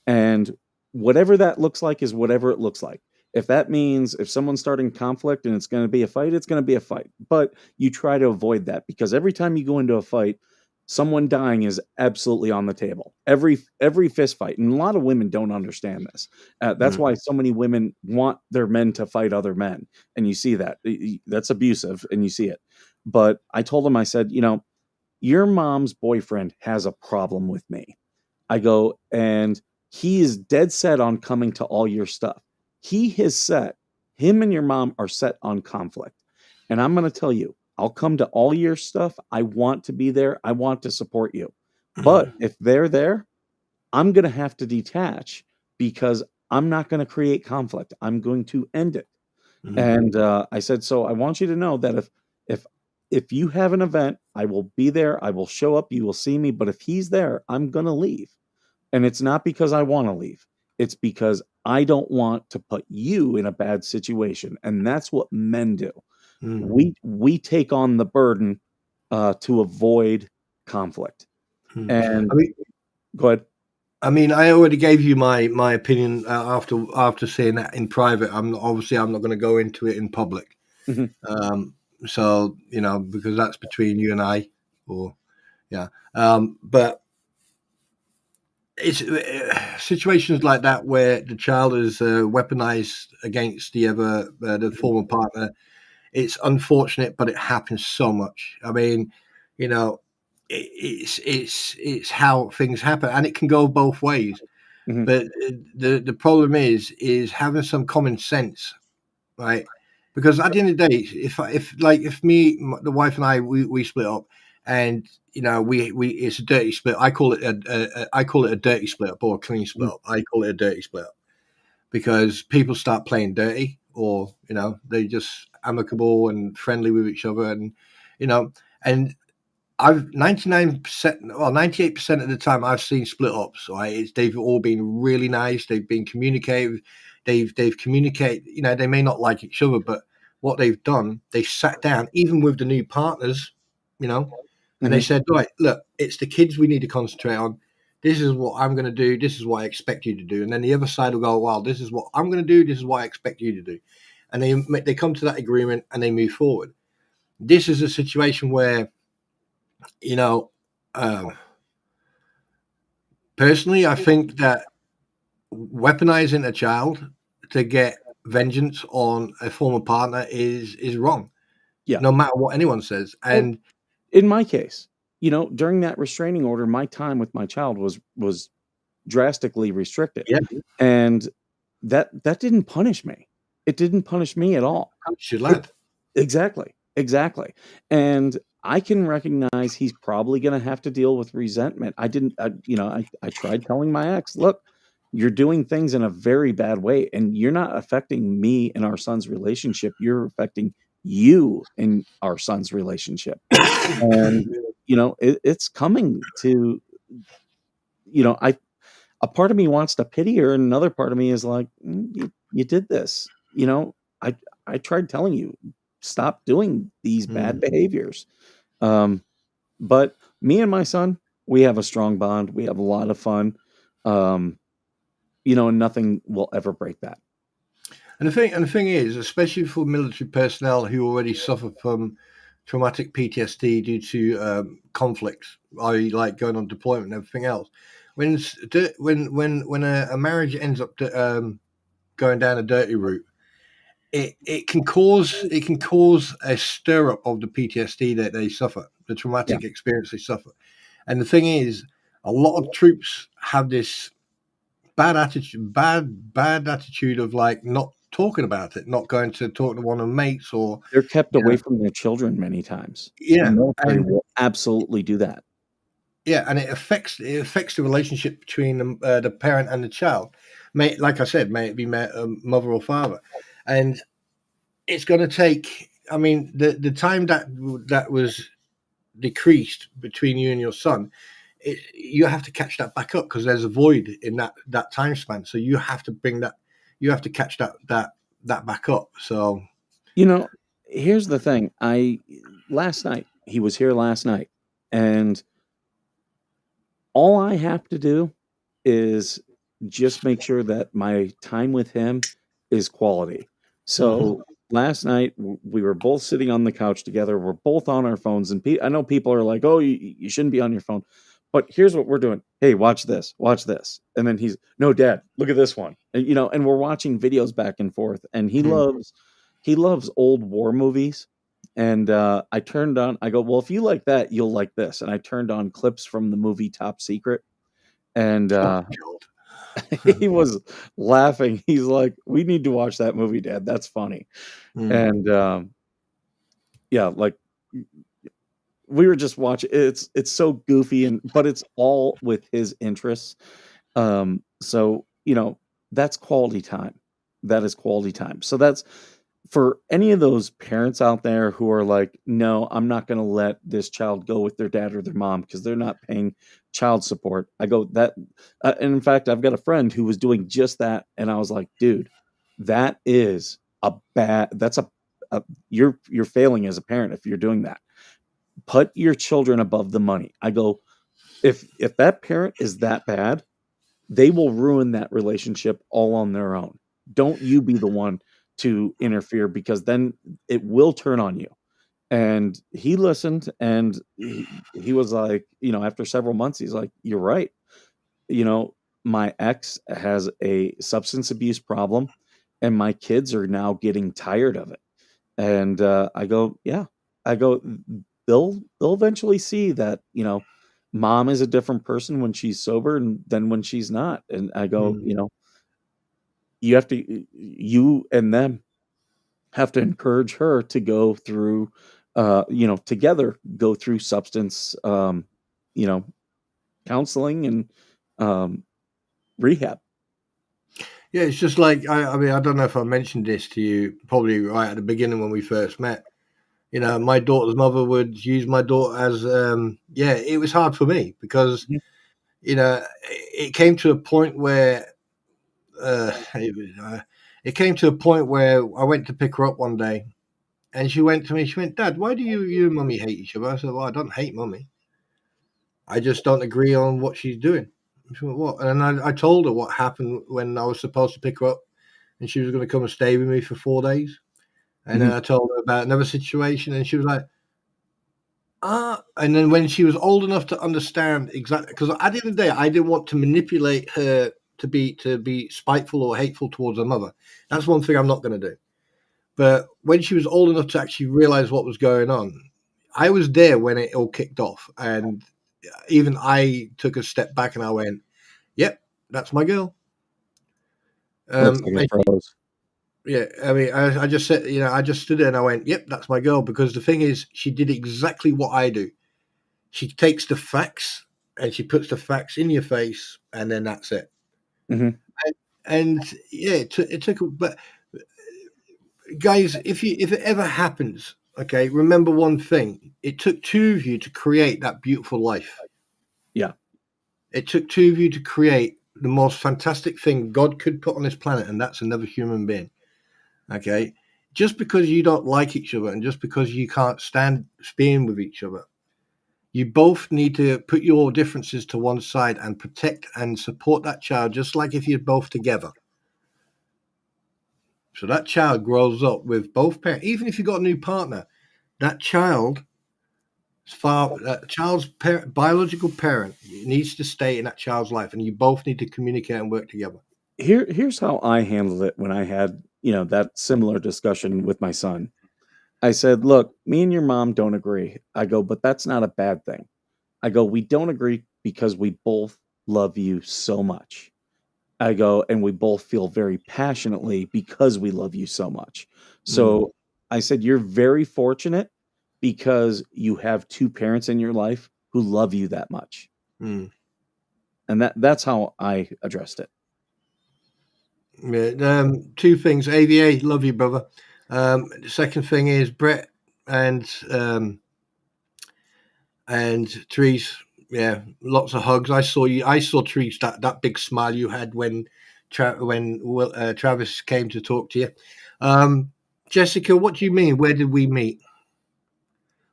S2: And whatever that looks like is whatever it looks like. If that means if someone's starting conflict and it's going to be a fight, it's going to be a fight. But you try to avoid that because every time you go into a fight, someone dying is absolutely on the table. Every fist fight, and a lot of women don't understand this. That's
S3: Mm.
S2: why so many women want their men to fight other men, and you see that. That's abusive, and you see it. But I told him, I said, your mom's boyfriend has a problem with me. I go, and he is dead set on coming to all your stuff. Him and your mom are set on conflict. And I'm going to tell you, I'll come to all your stuff. I want to be there. I want to support you. But if they're there, I'm going to have to detach because I'm not going to create conflict. I'm going to end it.
S3: Mm.
S2: And I said, so I want you to know that if if you have an event, I will be there. I will show up. You will see me. But if he's there, I'm going to leave. And it's not because I want to leave. It's because I don't want to put you in a bad situation. And that's what men do.
S3: Mm.
S2: We take on the burden to avoid conflict.
S3: Mm.
S2: And
S3: I mean,
S2: go ahead.
S3: I already gave you my opinion after saying that in private. I'm not going to go into it in public.
S2: Mhm.
S3: So because that's between you and I, or yeah. But it's situations like that where the child is weaponized against the former partner. It's unfortunate, but it happens so much. I mean, it's how things happen, and it can go both ways.
S2: Mhm.
S3: But the problem is having some common sense, right? Because at the end of the day, if me, the wife and we split up, and we it's a dirty split. I call it I call it a dirty split up or a clean split
S2: Mhm.
S3: up. I call it a dirty split up because people start playing dirty, or they just amicable and friendly with each other, and you know, and I've 99%, well, 98% of the time I've seen split ups. Right, they've all been really nice. They've been communicative. They've communicated. They may not like each other, but what they've done, they've sat down, even with the new partners, and they
S2: Mhm.
S3: said, right, look, it's the kids we need to concentrate on. This is what I'm going to do. This is what I expect you to do. And then the other side will go, well, this is what I'm going to do. This is what I expect you to do. And they come to that agreement and they move forward. This is a situation where you know, um, personally, I think that weaponizing a child to get vengeance on a former partner is wrong,
S2: Yeah.
S3: no matter what anyone says.
S2: Well,
S3: And
S2: in my case, during that restraining order, my time with my child was drastically restricted.
S3: yeah,
S2: And that didn't punish me. It didn't punish me at all.
S3: punch your
S2: It
S3: lad.
S2: exactly, exactly. And I can recognize he's probably gonna have to deal with resentment. I didn't I tried telling my ex, "Look, you're doing things in a very bad way, and you're not affecting me and our son's relationship. You're affecting you and our son's relationship." And, it's coming to I a part of me wants to pity her, and another part of me is like, you did this. I tried telling you, stop doing these bad
S3: Mm.
S2: behaviors." Um, but me and my son, we have a strong bond. We have a lot of fun. Um, and nothing will ever break that.
S3: And the thing is, especially for military personnel who already suffer from traumatic PTSD due to conflicts, i.e., like going on deployment and everything else, when a marriage ends up going down a dirty route, it can cause a stir up of the PTSD that they suffer, the
S2: Yeah.
S3: traumatic experience they suffer. And the thing is, a lot of troops have this bad attitude of like not talking about it, not going to talk to one of the mates, or
S2: They're kept
S3: you
S2: away
S3: know,
S2: from their children many times. The
S3: yeah,
S2: military
S3: and
S2: will absolutely do that.
S3: yeah, and it affects the relationship between the parent and the child. Like I said, may it be mother or father, and it's going to take. I mean, the time that was decreased between you and your son, you have to catch that back up because there's a void in that time span. So you have to bring that, you have to catch that back up. So
S2: You know, Here's the thing. Last night, he was here last night, and all I have to do is just make sure that my time with him is quality. So last night we were both sitting on the couch together. We're both on our phones, and I know people are like, "Oh, you shouldn't be on your phone." But here's what we're doing. Hey, watch this. Watch this. And then no, Dad, look at this one. And, and we're watching videos back and forth. And he loves old war movies. And I turned on. I go, well, if you like that, you'll like this. And I turned on clips from the movie Top Secret, and
S3: God.
S2: he was laughing. He's like, "We need to watch that movie, Dad. That's funny." And yeah, like we were just watching. It's so goofy, but it's all with his interests. So that's quality time. That is quality time. So that's for any of those parents out there who are like, "No, I'm not going to let this child go with their dad or their mom because they're not paying child support." I go that, and in fact, I've got a friend who was doing just that, and I was like, "Dude, that is a bad. That's you're failing as a parent if you're doing that. Put your children above the money." I go, if that parent is that bad, they will ruin that relationship all on their own. Don't you be the one to interfere, because then it will turn on you. And he listened, and he was like, after several months, he's like, "You're right. My ex has a substance abuse problem, and my kids are now getting tired of it." And I go, yeah. I go, they'll eventually see that, mom is a different person when she's sober than when she's not. And I go, you and them have to encourage her to go through, together go through substance, counseling and rehab.
S3: Yeah, it's just like I mean, I don't know if I mentioned this to you probably right at the beginning when we first met. My daughter's mother would use my daughter as it was hard for me because it came to a point where it came to a point where I went to pick her up one day, and she went to me. She went, "Dad, why do you and Mummy hate each other?" I said, "Well, I don't hate Mummy. I just don't agree on what she's doing." She went, "What?" And I told her what happened when I was supposed to pick her up, and she was going to come and stay with me for 4 days. And then I told her about another situation, and she was like, and then when she was old enough to understand exactly, because at the end of the day, I didn't want to manipulate her to be spiteful or hateful towards her mother. That's one thing I'm not going to do. But when she was old enough to actually realize what was going on, I was there when it all kicked off. And even I took a step back and I went, "Yep, that's my girl."
S2: Looks like it froze.
S3: Yeah, I mean, I just said, I just stood there and I went, "Yep, that's my girl." Because the thing is, she did exactly what I do. She takes the facts and she puts the facts in your face, and then that's it.
S2: Mm-hmm.
S3: And yeah, it took, but guys, if it ever happens, okay, remember one thing: it took two of you to create that beautiful life.
S2: Yeah,
S3: it took two of you to create the most fantastic thing God could put on this planet, and that's another human being. Okay, just because you don't like each other and just because you can't stand being with each other, you both need to put your differences to one side and protect and support that child, just like if you're both together. So that child grows up with both parents. Even if you've got a new partner, that child's biological parent needs to stay in that child's life, and you both need to communicate and work together.
S2: Here's how I handled it when I had, that similar discussion with my son. I said, "Look, me and your mom don't agree." I go, "But that's not a bad thing." I go, "We don't agree because we both love you so much." I go, "And we both feel very passionately because we love you so much." So I said, "You're very fortunate because you have two parents in your life who love you that much." And that's how I addressed it.
S3: Yeah, two things. AVA, love you, brother. The second thing is Brett and Therese. Yeah, lots of hugs. I saw Therese, that big smile you had when Travis came to talk to you. Jessica, what do you mean? Where did we meet?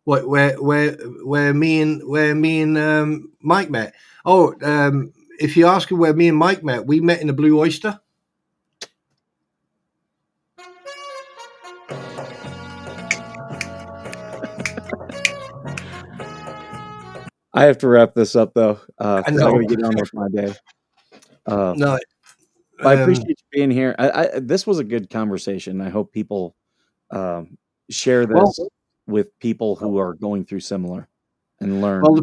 S3: What? Where me and Mike met? Oh, if you're asking where me and Mike met, we met in the Blue Oyster.
S2: I have to wrap this up though,
S3: I
S2: because I
S3: know.
S2: got to get on with my day.
S3: No,
S2: I appreciate you being here. This was a good conversation. I hope people share
S3: well,
S2: this with people who are going through similar and learn.
S3: well,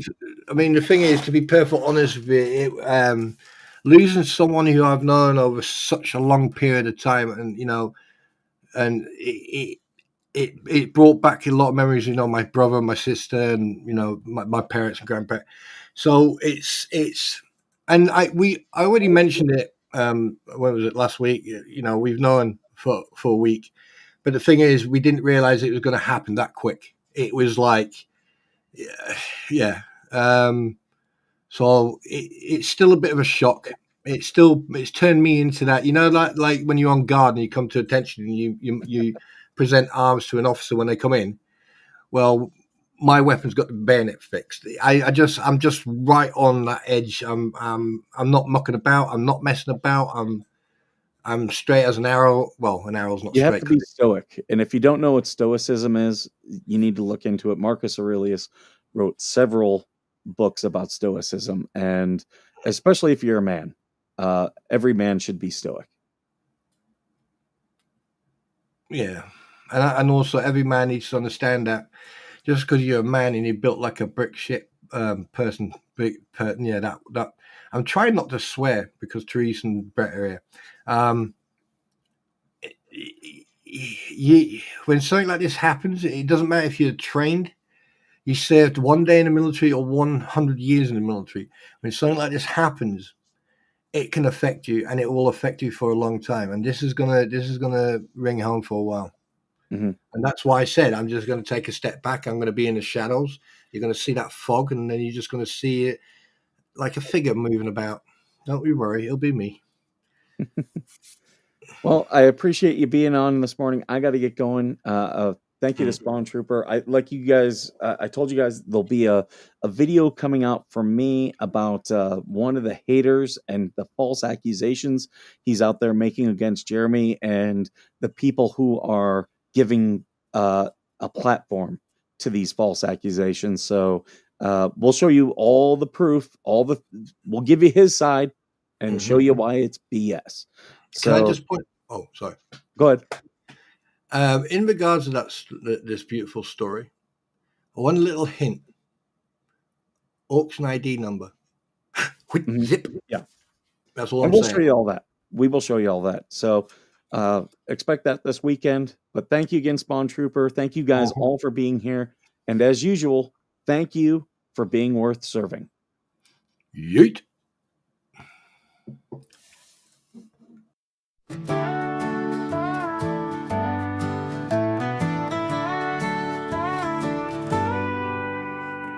S3: I mean, the thing is, to be perfectly honest with you, losing someone who I've known over such a long period of time, and and it brought back a lot of memories. My brother, my sister, and my parents and grandparents. So and I already mentioned it. When was it, last week? We've known for a week, but the thing is, we didn't realize it was going to happen that quick. It was like, yeah. So it's still a bit of a shock. It's turned me into that. Like when you're on guard and you come to attention and you present arms to an officer when they come in. Well, my weapon's got the bayonet fixed. I'm just right on that edge. I'm not mucking about. I'm not messing about. I'm straight as an arrow. Well, an arrow's not
S2: You have
S3: straight.
S2: to be stoic, and if you don't know what stoicism is, you need to look into it. Marcus Aurelius wrote several books about stoicism, and especially if you're a man, every man should be stoic.
S3: Yeah, and also every man needs to understand that just because you're a man and you're built like a brick shit person, that I'm trying not to swear because Therese and Brett are here. When something like this happens, it doesn't matter if you're trained, you served 1 day in the military or 100 years in the military. When something like this happens, it can affect you, and it will affect you for a long time. And this is gonna ring home for a while.
S2: Mm-hmm.
S3: And that's why I said I'm just going to take a step back. I'm going to be in the shadows. You're going to see that fog, and then you're just going to see it like a figure moving about. Don't you worry, it'll be me.
S2: Well, I appreciate you being on this morning. I got to get going. Thank you to Spawn Trooper. I told you guys there'll be a video coming out from me about one of the haters and the false accusations he's out there making against Jeremy and the people who are giving a platform to these false accusations. So we'll show you all the proof, we'll give you his side and show you why it's BS. So
S3: Can I just point? Oh, sorry.
S2: Go ahead.
S3: In regards to this beautiful story, one little hint: auction ID number. Zip.
S2: Yeah,
S3: that's all.
S2: And we'll show you all that. We will show you all that. So expect that this weekend. But thank you again, Spawn Trooper. Thank you guys all for being here. And as usual, thank you for being worth serving.
S3: Yeet.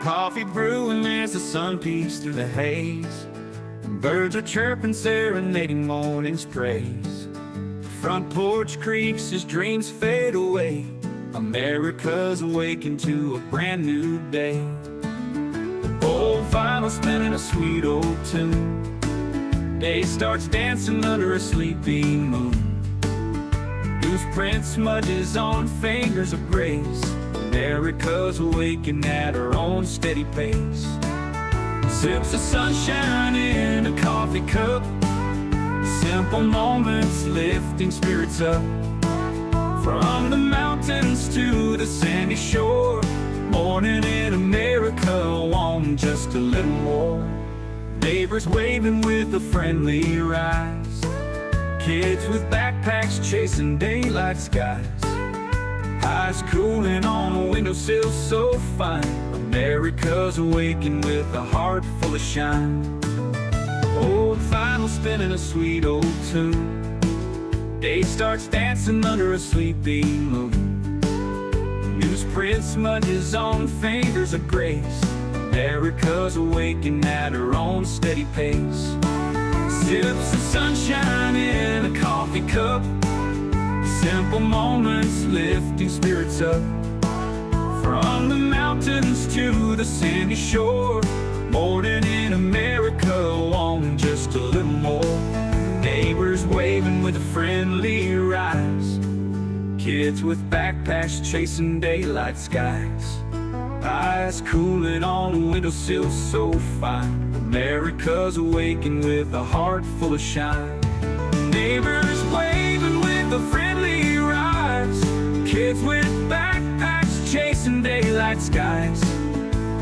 S1: Coffee brewing as the sun peeks through the haze. Birds are chirping, serenading morning's praise. Front porch creaks as dreams fade away. America's awakened to a brand new day. Old vinyl spinning a sweet old tune. Day starts dancing under a sleeping moon. Loose print smudges on fingers of grace. America's awakening at her own steady pace. Sips of sunshine in a coffee cup. Simple moments lifting spirits up. From the mountains to the sandy shore. Morning in America, want just a little more. Neighbors waving with a friendly rise. Kids with backpacks chasing daylight skies. Eyes cooling on a windowsill so fine. America's awakened with a heart full of shine. Old vinyl spinning a sweet old tune. Day starts dancing under a sleeping moon. Newsprint smudges on fingers of grace. America's awakened at her own steady pace. Sips of sunshine in a coffee cup. Simple moments lifting spirits up. From the mountains to the sandy shore. Morning in America, wanting just a little more. Neighbors waving with a friendly rise. Kids with backpacks chasing daylight skies. Eyes cooling on a windowsill so fine. America's awakened with a heart full of shine. Neighbors waving with a friendly rise. Kids with backpacks chasing daylight skies.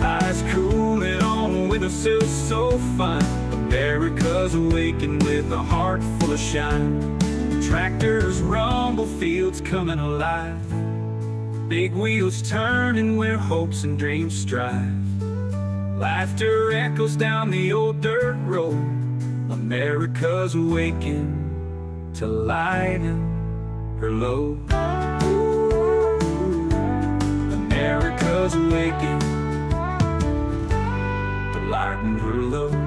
S1: Eyes cooling on a windowsill so fine. America's awakened with a heart full of shine. Tractors rumble, fields coming alive. Big wheels turning where hopes and dreams strive. Laughter echoes down the old dirt road. America's awakened to lighten her load. America's awakened to lighten her load.